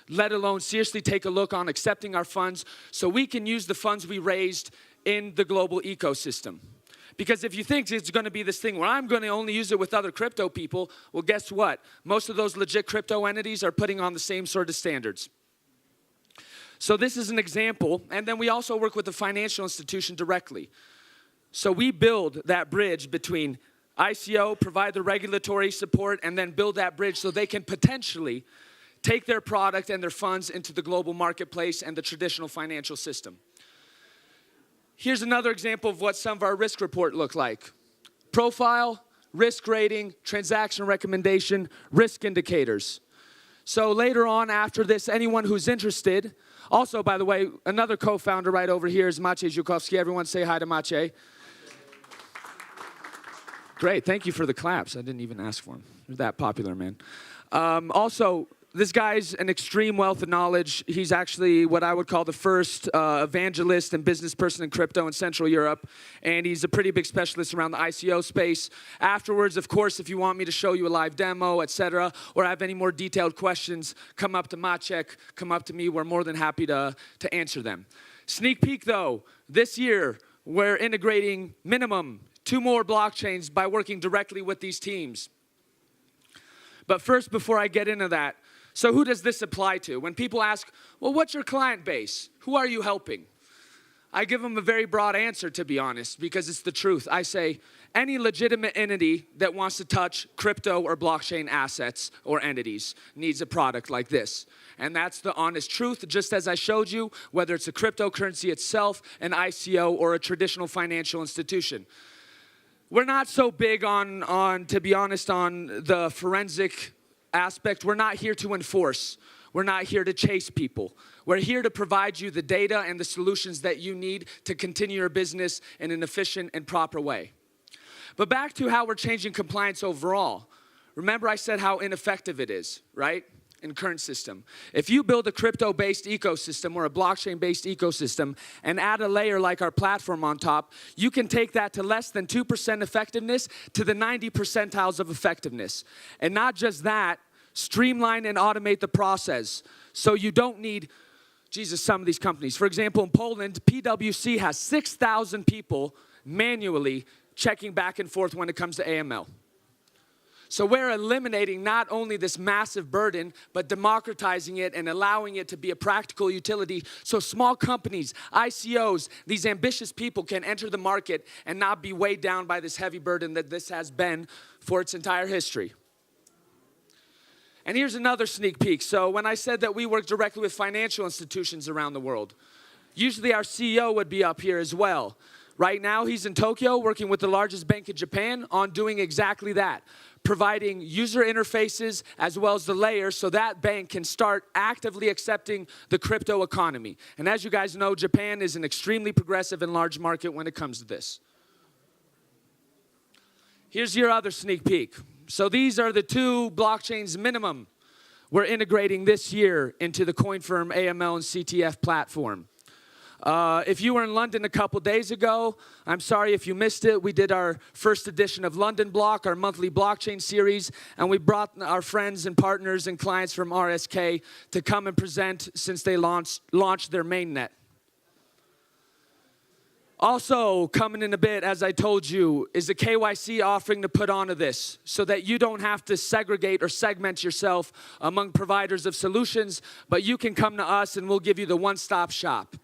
let alone seriously take a look on accepting our funds so we can use the funds we raised in the global ecosystem. Because if you think it's going to be this thing where I'm going to only use it with other crypto people, well, guess what? Most of those legit crypto entities are putting on the same sort of standards. So this is an example. And then we also work with the financial institution directly. So we build that bridge between ICO, provide the regulatory support, and then build that bridge so they can potentially take their product and their funds into the global marketplace and the traditional financial system. Here's another example of what some of our risk report look like. Profile, risk rating, transaction recommendation, risk indicators. So later on after this, anyone who's interested, also, by the way, another co-founder right over here is Maciej Żukowski. Everyone say hi to Maciej. Great, thank you for the claps. I didn't even ask for them. You're that popular, man. Also, this guy's an extreme wealth of knowledge. He's actually what I would call the first evangelist and business person in crypto in Central Europe. And he's a pretty big specialist around the ICO space. Afterwards, of course, if you want me to show you a live demo, etc., or have any more detailed questions, come up to Maciek, come up to me. We're more than happy to answer them. Sneak peek, though, this year, we're integrating minimum 2 more blockchains by working directly with these teams. But first, before I get into that, so who does this apply to? When people ask, well, what's your client base? Who are you helping? I give them a very broad answer, to be honest, because it's the truth. I say, any legitimate entity that wants to touch crypto or blockchain assets or entities needs a product like this. And that's the honest truth, just as I showed you, whether it's a cryptocurrency itself, an ICO, or a traditional financial institution. We're not so big on, to be honest, on the forensic aspect. We're not here to enforce. We're not here to chase people. We're here to provide you the data and the solutions that you need to continue your business in an efficient and proper way. But back to how we're changing compliance overall. Remember I said how ineffective it is, right? In current system. If you build a crypto-based ecosystem or a blockchain-based ecosystem and add a layer like our platform on top, you can take that to less than 2% effectiveness to the 90 percentiles of effectiveness. And not just that, streamline and automate the process so you don't need, some of these companies. For example, in Poland, PwC has 6,000 people manually checking back and forth when it comes to AML. So we're eliminating not only this massive burden, but democratizing it and allowing it to be a practical utility so small companies, ICOs, these ambitious people can enter the market and not be weighed down by this heavy burden that this has been for its entire history. And here's another sneak peek. So when I said that we work directly with financial institutions around the world, usually our CEO would be up here as well. Right now, he's in Tokyo working with the largest bank in Japan on doing exactly that, providing user interfaces as well as the layers so that bank can start actively accepting the crypto economy. And as you guys know, Japan is an extremely progressive and large market when it comes to this. Here's your other sneak peek. So these are the 2 blockchains minimum we're integrating this year into the CoinFirm AML and CTF platform. If you were in London a couple days ago, I'm sorry if you missed it. We did our first edition of London Block, our monthly blockchain series, and we brought our friends and partners and clients from RSK to come and present since they launched their mainnet. Also, coming in a bit, as I told you, is a KYC offering to put onto this so that you don't have to segregate or segment yourself among providers of solutions, but you can come to us and we'll give you the one-stop shop.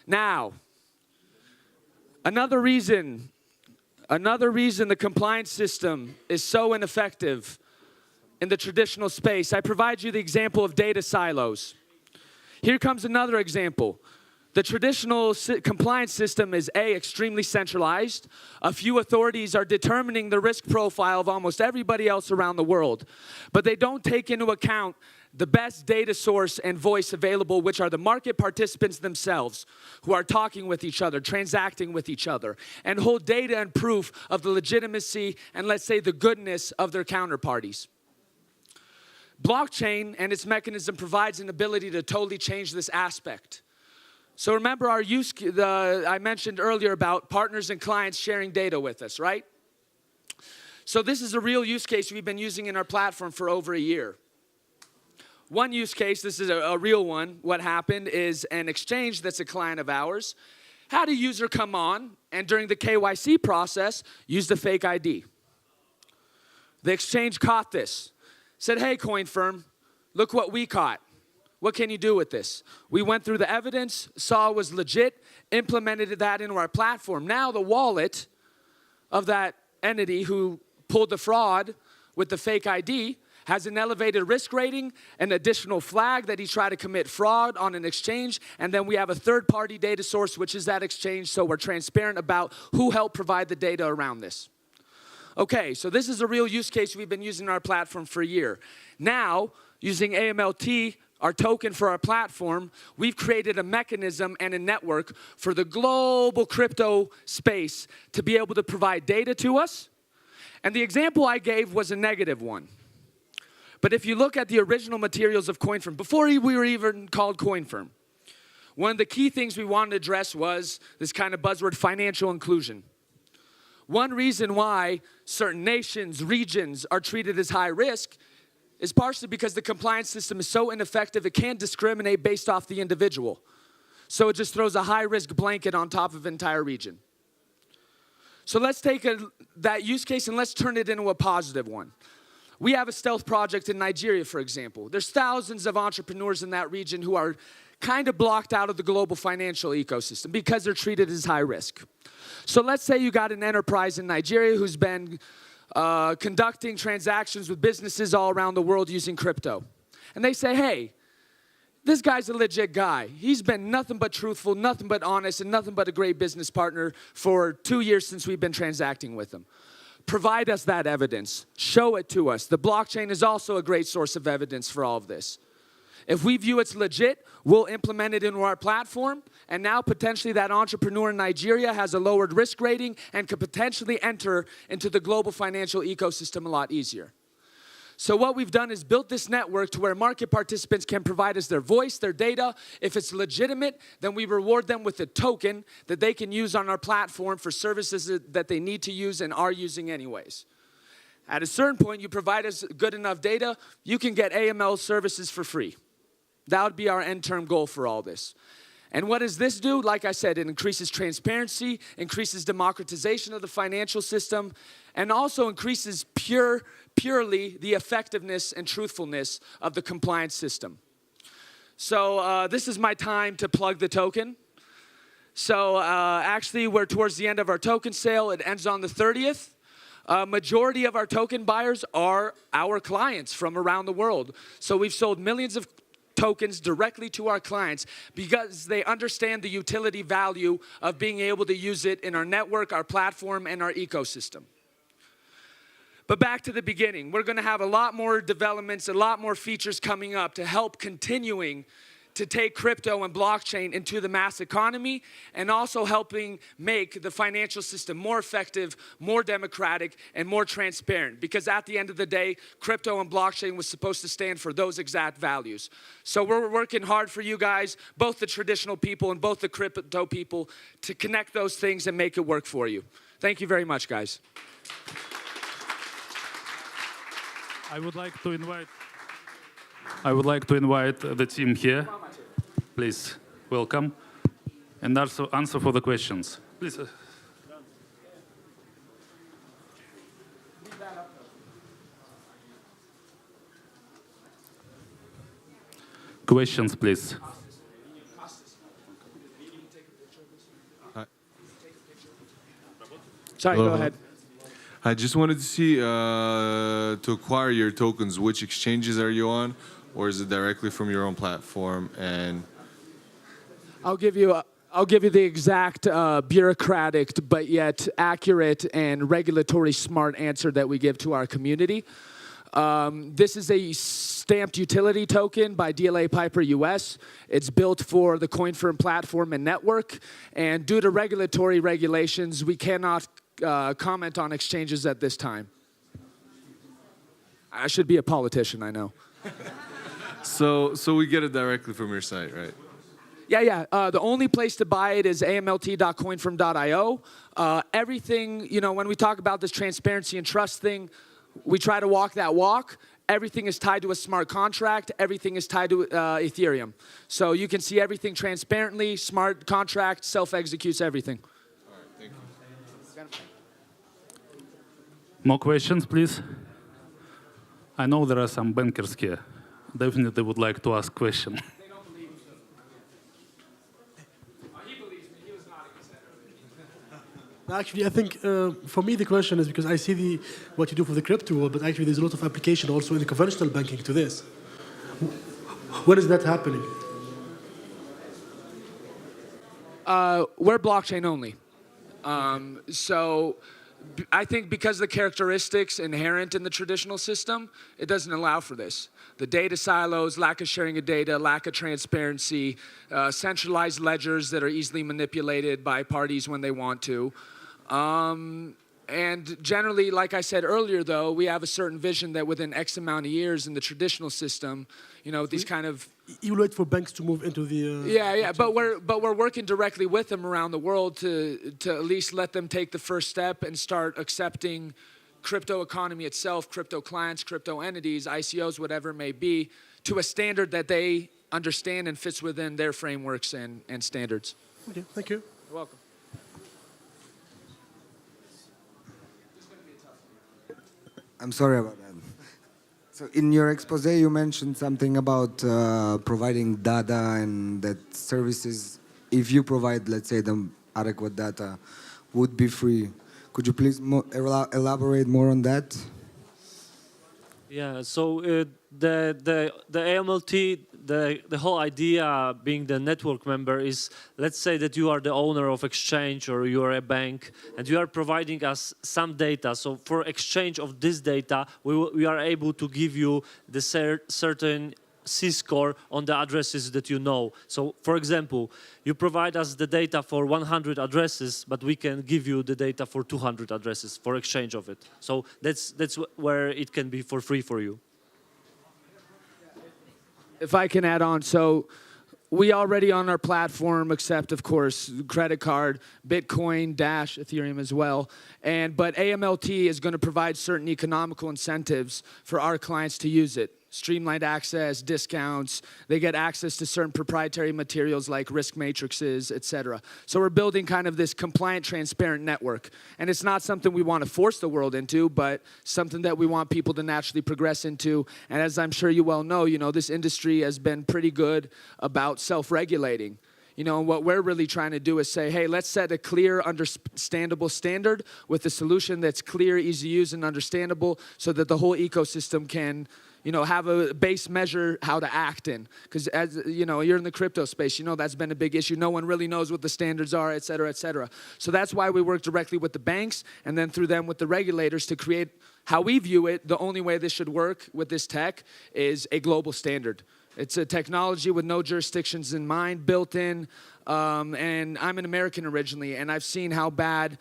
Now, Another reason the compliance system is so ineffective in the traditional space, I provide you the example of data silos. Here comes another example. The traditional compliance system is A, extremely centralized. A few authorities are determining the risk profile of almost everybody else around the world, but they don't take into account the best data source and voice available, which are the market participants themselves, who are talking with each other, transacting with each other, and hold data and proof of the legitimacy and, let's say, the goodness of their counterparties. Blockchain and its mechanism provides an ability to totally change this aspect. So remember I mentioned earlier about partners and clients sharing data with us, right? So this is a real use case we've been using in our platform for over a year. One use case, this is a real one, what happened is an exchange that's a client of ours had a user come on and during the KYC process used a fake ID. The exchange caught this, said, hey coin firm, look what we caught. What can you do with this? We went through the evidence, saw it was legit, implemented that into our platform. Now the wallet of that entity who pulled the fraud with the fake ID has an elevated risk rating, an additional flag that he tried to commit fraud on an exchange, and then we have a third-party data source, which is that exchange, so we're transparent about who helped provide the data around this. Okay, so this is a real use case we've been using in our platform for a year. Now, using AMLT, our token for our platform, we've created a mechanism and a network for the global crypto space to be able to provide data to us. And the example I gave was a negative one. But if you look at the original materials of CoinFirm, before we were even called CoinFirm, one of the key things we wanted to address was this kind of buzzword, financial inclusion. One reason why certain nations, regions are treated as high risk is partially because the compliance system is so ineffective it can't discriminate based off the individual. So it just throws a high risk blanket on top of an entire region. So let's take that use case and let's turn it into a positive one. We have a stealth project in Nigeria, for example. There's thousands of entrepreneurs in that region who are kind of blocked out of the global financial ecosystem because they're treated as high risk. So let's say you got an enterprise in Nigeria who's been conducting transactions with businesses all around the world using crypto. And they say, hey, this guy's a legit guy. He's been nothing but truthful, nothing but honest, and nothing but a great business partner for 2 years since we've been transacting with him. Provide us that evidence. Show it to us. The blockchain is also a great source of evidence for all of this. If we view it's legit, we'll implement it into our platform, and now potentially that entrepreneur in Nigeria has a lowered risk rating and could potentially enter into the global financial ecosystem a lot easier. So what we've done is built this network to where market participants can provide us their voice, their data. If it's legitimate, then we reward them with a token that they can use on our platform for services that they need to use and are using anyways. At a certain point, you provide us good enough data, you can get AML services for free. That would be our end-term goal for all this. And what does this do? Like I said, it increases transparency, increases democratization of the financial system, and also increases purely the effectiveness and truthfulness of the compliance system. So this is my time to plug the token. So actually, we're towards the end of our token sale. It ends on the 30th. Majority of our token buyers are our clients from around the world. So we've sold millions of tokens directly to our clients because they understand the utility value of being able to use it in our network, our platform, and our ecosystem. But back to the beginning, we're going to have a lot more developments, a lot more features coming up to help continuing to take crypto and blockchain into the mass economy and also helping make the financial system more effective, more democratic, and more transparent. Because at the end of the day, crypto and blockchain was supposed to stand for those exact values. So we're working hard for you guys, both the traditional people and both the crypto people, to connect those things and make it work for you. Thank you very much, guys. I would like to invite the team here. Please, welcome. And also answer for the questions. Please. Questions, please. Sorry, Hello. go ahead. I just wanted to see, to acquire your tokens, which exchanges are you on, or is it directly from your own platform? And I'll give you the exact bureaucratic but yet accurate and regulatory smart answer that we give to our community. This is a stamped utility token by DLA Piper US. It's built for the CoinFirm platform and network. And due to regulatory regulations, we cannot comment on exchanges at this time. I should be a politician, I know. so we get it directly from your site, right? Yeah. The only place to buy it is amlt.coinfirm.io. Everything, when we talk about this transparency and trust thing, we try to walk that walk. Everything is tied to a smart contract. Everything is tied to Ethereum. So you can see everything transparently. Smart contract self-executes everything. All right, thank you. More questions, please? I know there are some bankers here. Definitely would like to ask question. They don't believe me. He believes me. He was nodding his head earlier. Actually, I think for me the question is because I see what you do for the crypto world, but actually there's a lot of application also in the conventional banking to this. When is that happening? We're blockchain only. So I think because of the characteristics inherent in the traditional system, it doesn't allow for this. The data silos, lack of sharing of data, lack of transparency, centralized ledgers that are easily manipulated by parties when they want to. And generally, like I said earlier, though, we have a certain vision that within X amount of years in the traditional system, these kind of... You wait for banks to move into the... Yeah, but we're working directly with them around the world to at least let them take the first step and start accepting crypto economy itself, crypto clients, crypto entities, ICOs, whatever it may be, to a standard that they understand and fits within their frameworks and standards. Okay, thank you. You're welcome. I'm sorry about that. So in your expose, you mentioned something about providing data and that services, if you provide, let's say, the adequate data, would be free. Could you please elaborate more on that? Yeah, so the AMLT, the whole idea being the network member is, let's say that you are the owner of exchange or you are a bank and you are providing us some data. So for exchange of this data, we are able to give you the certain C-score on the addresses that you know. So for example, you provide us the data for 100 addresses, but we can give you the data for 200 addresses for exchange of it. So that's where it can be for free for you. If I can add on, so we already on our platform accept, of course, credit card, Bitcoin, Dash, Ethereum as well. But AMLT is going to provide certain economical incentives for our clients to use it. Streamlined access, discounts, they get access to certain proprietary materials like risk matrices, etc. So we're building kind of this compliant, transparent network. And it's not something we want to force the world into, but something that we want people to naturally progress into. And as I'm sure you well know, this industry has been pretty good about self-regulating. And what we're really trying to do is say, hey, let's set a clear, understandable standard with a solution that's clear, easy to use, and understandable so that the whole ecosystem can have a base measure how to act in. Because as you're in the crypto space, that's been a big issue. No one really knows what the standards are, et cetera, et cetera. So that's why we work directly with the banks and then through them with the regulators to create how we view it. The only way this should work with this tech is a global standard. It's a technology with no jurisdictions in mind, built in. And I'm an American originally, and I've seen how bad,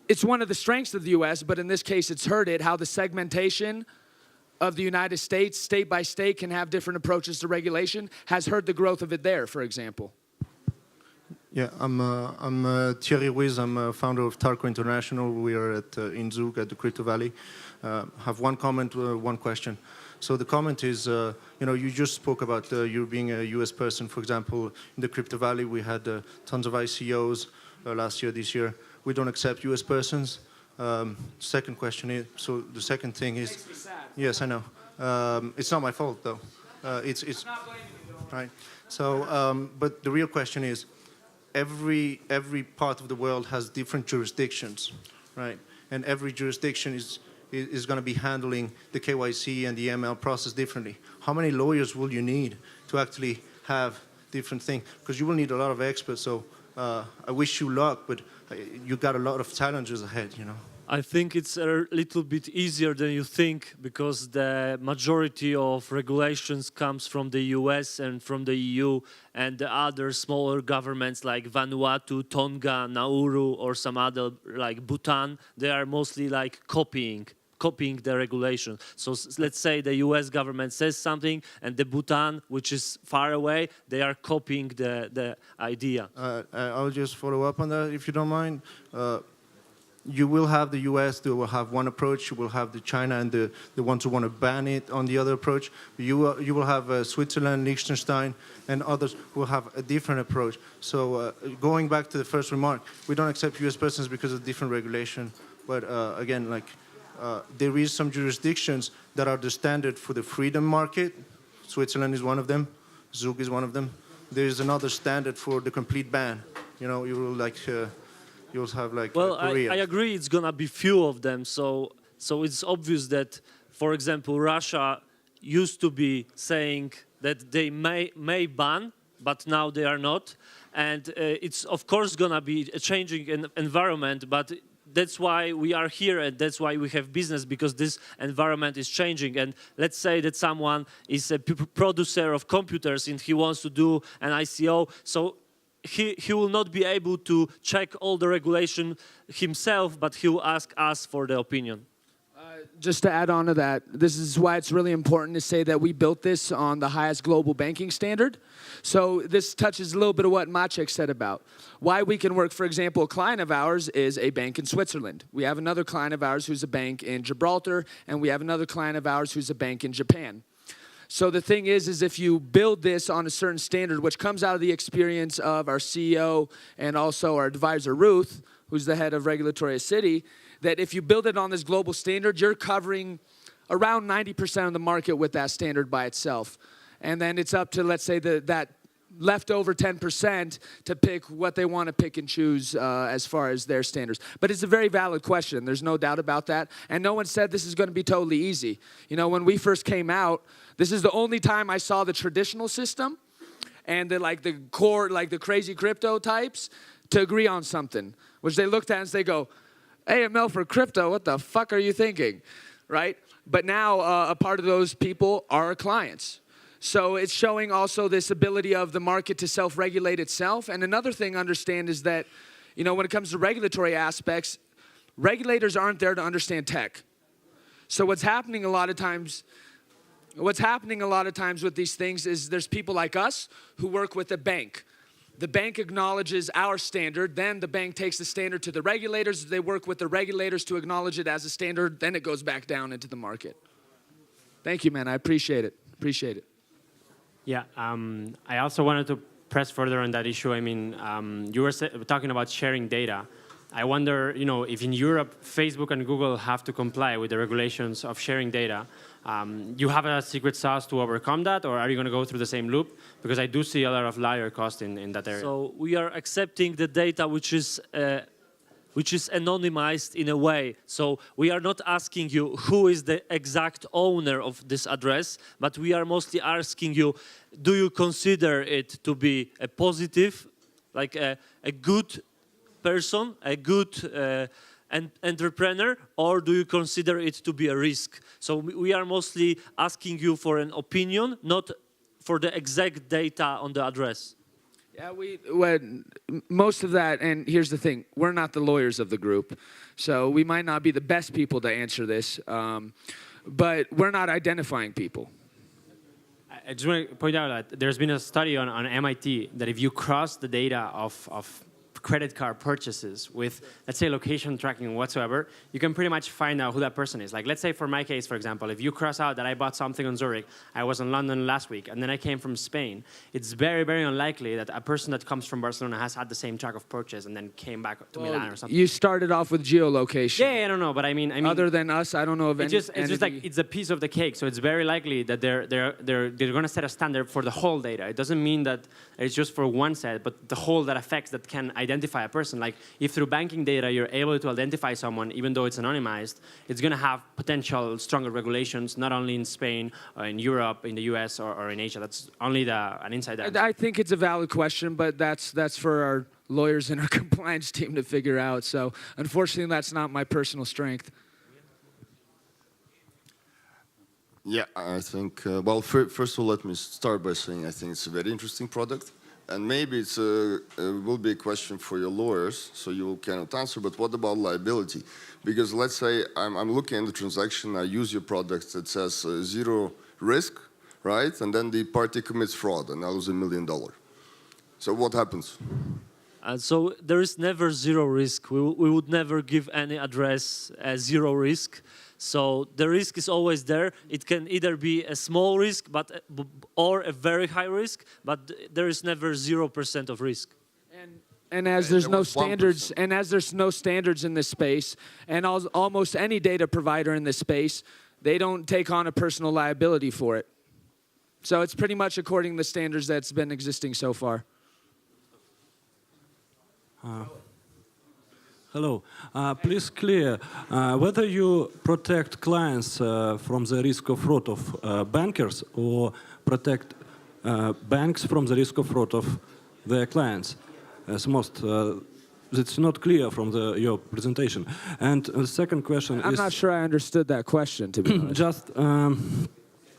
it's one of the strengths of the US, but in this case it's hurt it, how the segmentation of the United States, state by state, can have different approaches to regulation, has hurt the growth of it there, for example. Yeah, I'm Thierry Ruiz. I'm a founder of Tarco International. We are in Zug at the Crypto Valley. Have one comment, one question. So the comment is, you just spoke about you being a US person. For example, in the Crypto Valley, we had tons of ICOs last year, this year. We don't accept US persons. Second question is, so the second thing is, makes me sad. Yes, I know. It's not my fault though. It's not blaming you, though. right. So, but the real question is, every part of the world has different jurisdictions. right? And every jurisdiction is going to be handling the KYC and the ML process differently. How many lawyers will you need to actually have different things? Because you will need a lot of experts. So I wish you luck, but you got a lot of challenges ahead, you know. I think it's a little bit easier than you think because the majority of regulations comes from the US and from the EU, and the other smaller governments like Vanuatu, Tonga, Nauru, or some other like Bhutan, they are mostly like copying the regulation. So let's say the US government says something and the Bhutan, which is far away, they are copying the idea. I'll just follow up on that if you don't mind. You will have the US, they will have one approach, you will have the China and the ones who want to ban it on the other approach. You will have Switzerland, Liechtenstein, and others who will have a different approach. So going back to the first remark, we don't accept US persons because of different regulation. But again, like there is some jurisdictions that are the standard for the freedom market. Switzerland is one of them. Zug is one of them. There is another standard for the complete ban. You know, you will like... you'll have like Korea. I agree it's gonna be few of them, so it's obvious that, for example, Russia used to be saying that they may ban, but now they are not, and it's of course gonna be a changing environment, but that's why we are here and that's why we have business, because this environment is changing. And let's say that someone is a producer of computers and he wants to do an ICO, so he will not be able to check all the regulation himself, but he will ask us for the opinion. Just to add on to that, this is why it's really important to say that we built this on the highest global banking standard. So this touches a little bit of what Maciek said about why we can work. For example, a client of ours is a bank in Switzerland. We have another client of ours who's a bank in Gibraltar, and we have another client of ours who's a bank in Japan. So the thing is if you build this on a certain standard, which comes out of the experience of our CEO and also our advisor, Ruth, who's the head of regulatory at Citi, that if you build it on this global standard, you're covering around 90% of the market with that standard by itself. And then it's up to, let's say, that leftover 10% to pick what they want to pick and choose as far as their standards. But it's a very valid question. There's no doubt about that. And no one said this is going to be totally easy. You know, when we first came out, this is the only time I saw the traditional system and the core, like the crazy crypto types to agree on something, which they looked at and they go, AML for crypto, what the fuck are you thinking, right? But now a part of those people are our clients. So it's showing also this ability of the market to self-regulate itself. And another thing to understand is that, you know, when it comes to regulatory aspects, regulators aren't there to understand tech. So what's happening a lot of times with these things is there's people like us who work with a bank. The bank acknowledges our standard, then the bank takes the standard to the regulators, they work with the regulators to acknowledge it as a standard, then it goes back down into the market. Thank you, man, I appreciate it, Yeah, I also wanted to press further on that issue. I mean, you were talking about sharing data. I wonder, you know, if in Europe, Facebook and Google have to comply with the regulations of sharing data, you have a secret sauce to overcome that, or are you going to go through the same loop? Because I do see a lot of liar cost in that area. So we are accepting the data which is anonymized in a way. So we are not asking you who is the exact owner of this address, but we are mostly asking you, do you consider it to be a positive, like a good person, a good entrepreneur, or do you consider it to be a risk? So we are mostly asking you for an opinion, not for the exact data on the address. Yeah, most of that, and here's the thing, we're not the lawyers of the group, so we might not be the best people to answer this, but we're not identifying people. I just want to point out that there's been a study on MIT that if you cross the data of credit card purchases with, let's say, location tracking whatsoever, you can pretty much find out who that person is. Like, let's say for my case, for example, if you cross out that I bought something on Zurich, I was in London last week, and then I came from Spain, it's very, very unlikely that a person that comes from Barcelona has had the same track of purchase and then came back to Milan or something. You started off with geolocation. Yeah, I don't know, but I mean, other than us, I don't know of any. It's just like it's a piece of the cake, so it's very likely that they're going to set a standard for the whole data. It doesn't mean that it's just for one set, but the whole that affects that can identify identify a person. Like if through banking data you're able to identify someone, even though it's anonymized, it's going to have potential stronger regulations, not only in Spain, or in Europe, in the US, or in Asia. That's only an inside answer. I think it's a valid question, but that's for our lawyers and our compliance team to figure out. So unfortunately, that's not my personal strength. Yeah, I think, well, first of all, let me start by saying I think it's a very interesting product. And maybe it will be a question for your lawyers, so you cannot answer, but what about liability? Because let's say I'm looking at the transaction, I use your product that says zero risk, right? And then the party commits fraud and I lose $1 million. So what happens? So there is never zero risk. We would never give any address as zero risk. So the risk is always there. It can either be a small risk, or a very high risk, but there is never 0% of risk. And as there's no standards, and as there's no standards in this space, and almost any data provider in this space, they don't take on a personal liability for it. So it's pretty much according to the standards that's been existing so far. Hello. Please clear whether you protect clients from the risk of fraud of bankers or protect banks from the risk of fraud of their clients. As most, it's not clear from your presentation. And the second question I'm not sure I understood that question, to be honest. Just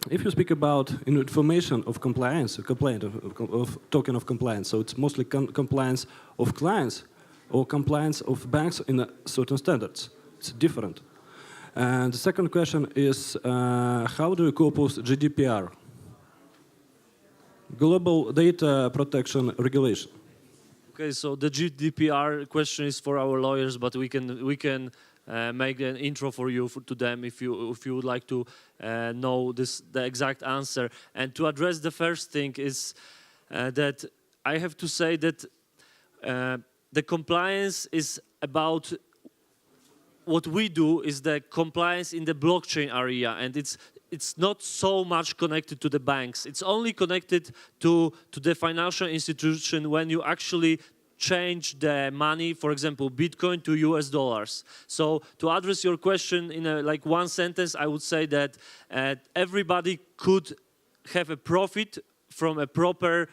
if you speak about information of compliance, complaint of token of compliance, so it's mostly compliance of clients or compliance of banks in certain standards. It's different. And the second question is, how do you cope with GDPR? Global Data Protection Regulation. Okay, so the GDPR question is for our lawyers, but we can make an intro for you to them if you would like to know the exact answer. And to address the first thing is that I have to say that the compliance is about what we do is the compliance in the blockchain area, and it's not so much connected to the banks. It's only connected to the financial institution when you actually change the money, for example, Bitcoin to US dollars. So to address your question in like one sentence, I would say that everybody could have a profit from a proper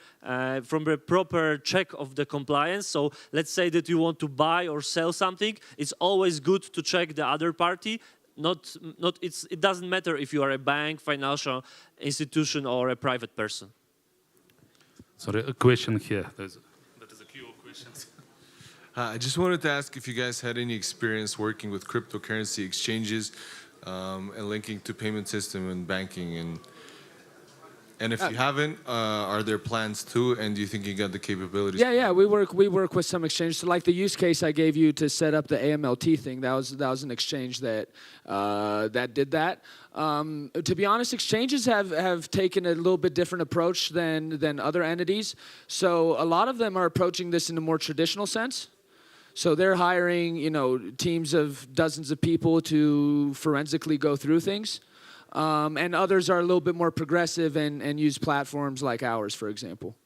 check of the compliance. So let's say that you want to buy or sell something. It's always good to check the other party. It doesn't matter if you are a bank, financial institution, or a private person. Sorry, a question here. That is a queue of questions. I just wanted to ask if you guys had any experience working with cryptocurrency exchanges and linking to payment system and banking, and if you haven't, are there plans to? And do you think you got the capabilities? Yeah. We work with some exchanges. So like the use case I gave you to set up the AMLT thing, that was an exchange that did that. To be honest, exchanges have taken a little bit different approach than other entities. So a lot of them are approaching this in a more traditional sense. So they're hiring, teams of dozens of people to forensically go through things. And others are a little bit more progressive and use platforms like ours, for example.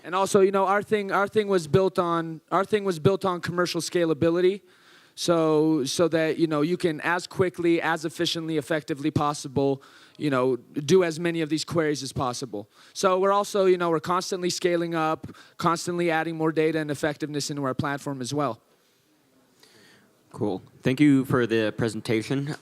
And also, our thing was built on commercial scalability, so that you can as quickly, as efficiently, effectively possible, do as many of these queries as possible. So we're also, we're constantly scaling up, constantly adding more data and effectiveness into our platform as well. Cool. Thank you for the presentation.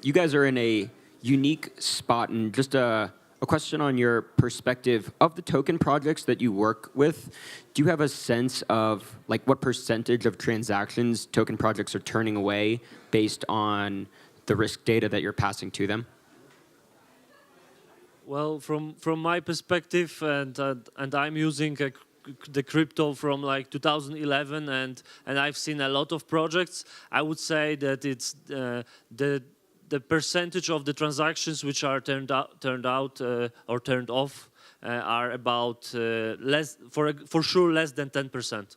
You guys are in a unique spot, and just a question on your perspective of the token projects that you work with. Do you have a sense of what percentage of transactions token projects are turning away based on the risk data that you're passing to them? Well, from my perspective, and I'm using the crypto from 2011, and I've seen a lot of projects. I would say that it's the percentage of the transactions which are turned out or turned off are about for sure less than 10%.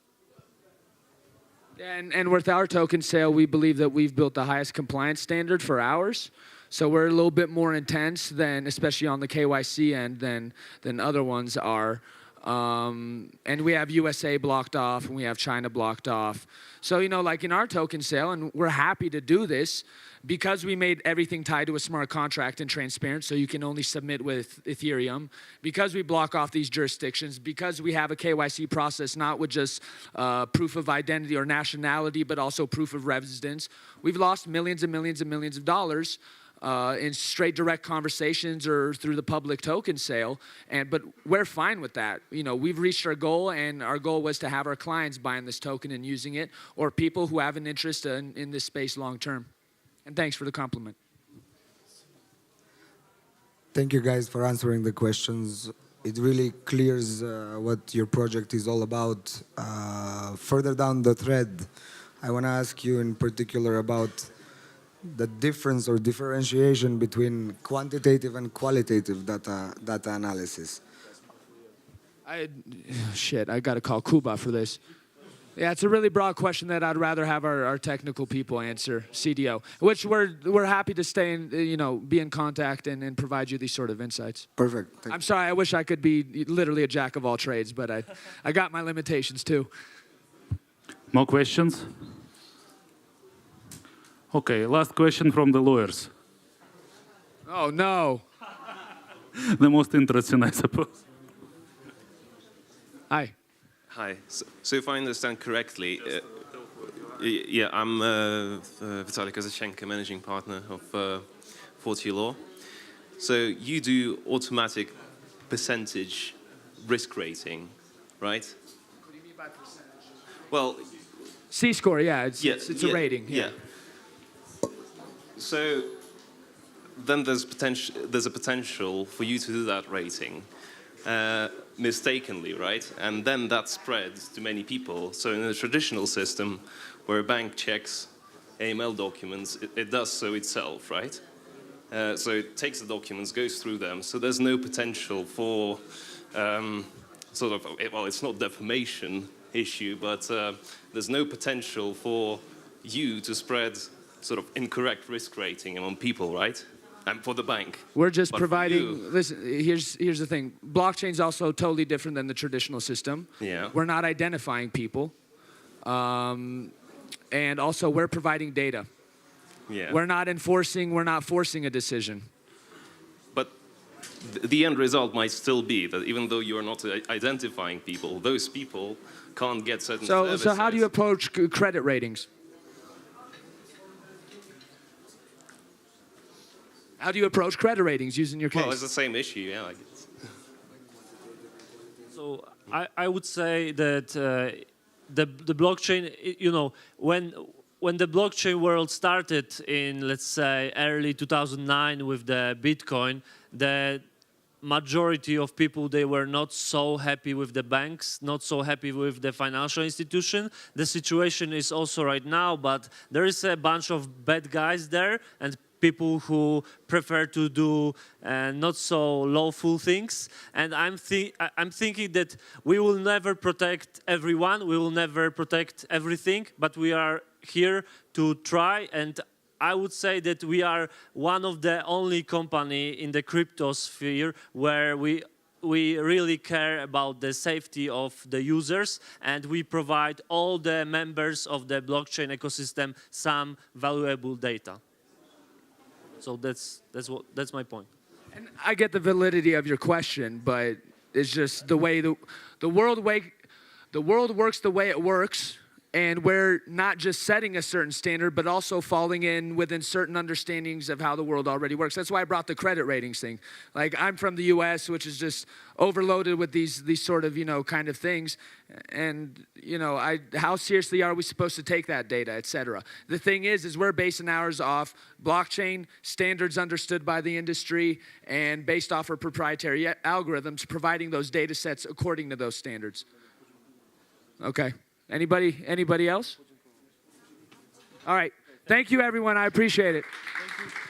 And with our token sale, we believe that we've built the highest compliance standard for ours. So we're a little bit more intense than, especially on the KYC end, than other ones are. And we have USA blocked off, and we have China blocked off. So, you know, like in our token sale, and we're happy to do this because we made everything tied to a smart contract and transparent, so you can only submit with Ethereum, because we block off these jurisdictions, because we have a KYC process, not with just proof of identity or nationality, but also proof of residence. We've lost millions and millions and millions of dollars in straight direct conversations or through the public token sale, but we're fine with that. You know, we've reached our goal, and our goal was to have our clients buying this token and using it, or people who have an interest in this space long term. And thanks for the compliment. Thank you guys for answering the questions. It really clears what your project is all about. Further down the thread, I want to ask you in particular about the difference or differentiation between quantitative and qualitative data analysis. I got to call Kuba for this. Yeah, it's a really broad question that I'd rather have our technical people answer, CDO, which we're happy to stay in, you know, be in contact and provide you these sort of insights. Perfect. I'm sorry, I wish I could be literally a jack of all trades, but I got my limitations too. More questions? Okay, last question from the lawyers. Oh, no. The most interesting, I suppose. Hi. Hi. So if I understand correctly, yeah, I'm Vitaly Kozachenko, managing partner of 40 Law. So you do automatic percentage risk rating, right? What do you mean by percentage? Well, C-score, yeah, it's a rating. Yeah. So then there's a potential for you to do that rating mistakenly, right? And then that spreads to many people. So in a traditional system where a bank checks AML documents, it does so itself, right? So it takes the documents, goes through them. So there's no potential for sort of, well, it's not defamation issue, but there's no potential for you to spread sort of incorrect risk rating among people, right? And for the bank. We're just But providing, listen, here's the thing. Blockchain's also totally different than the traditional system. Yeah. We're not identifying people. And also we're providing data. Yeah. We're not forcing a decision. But the end result might still be that even though you're not identifying people, those people can't get certain services. So how do you approach credit ratings? How do you approach credit ratings using your case? Well, it's the same issue, yeah, I guess. So I would say that the blockchain, you know, when the blockchain world started in, let's say, early 2009 with the Bitcoin, the majority of people, they were not so happy with the banks, not so happy with the financial institution. The situation is also right now, but there is a bunch of bad guys there and people who prefer to do not so lawful things. And I'm thinking that we will never protect everyone, we will never protect everything, but we are here to try. And I would say that we are one of the only company in the crypto sphere where we really care about the safety of the users, and we provide all the members of the blockchain ecosystem some valuable data. So that's my point. And I get the validity of your question, but it's just the way the world works the way it works, and we're not just setting a certain standard, but also falling in within certain understandings of how the world already works. That's why I brought the credit ratings thing. Like, I'm from the US, which is just overloaded with these sort of, you know, kind of things. And, you know, how seriously are we supposed to take that data, et cetera? The thing is we're basing ours off blockchain standards understood by the industry and based off our proprietary algorithms, providing those data sets according to those standards. Okay. Anybody else? All right. Thank you, everyone. I appreciate it. Thank you.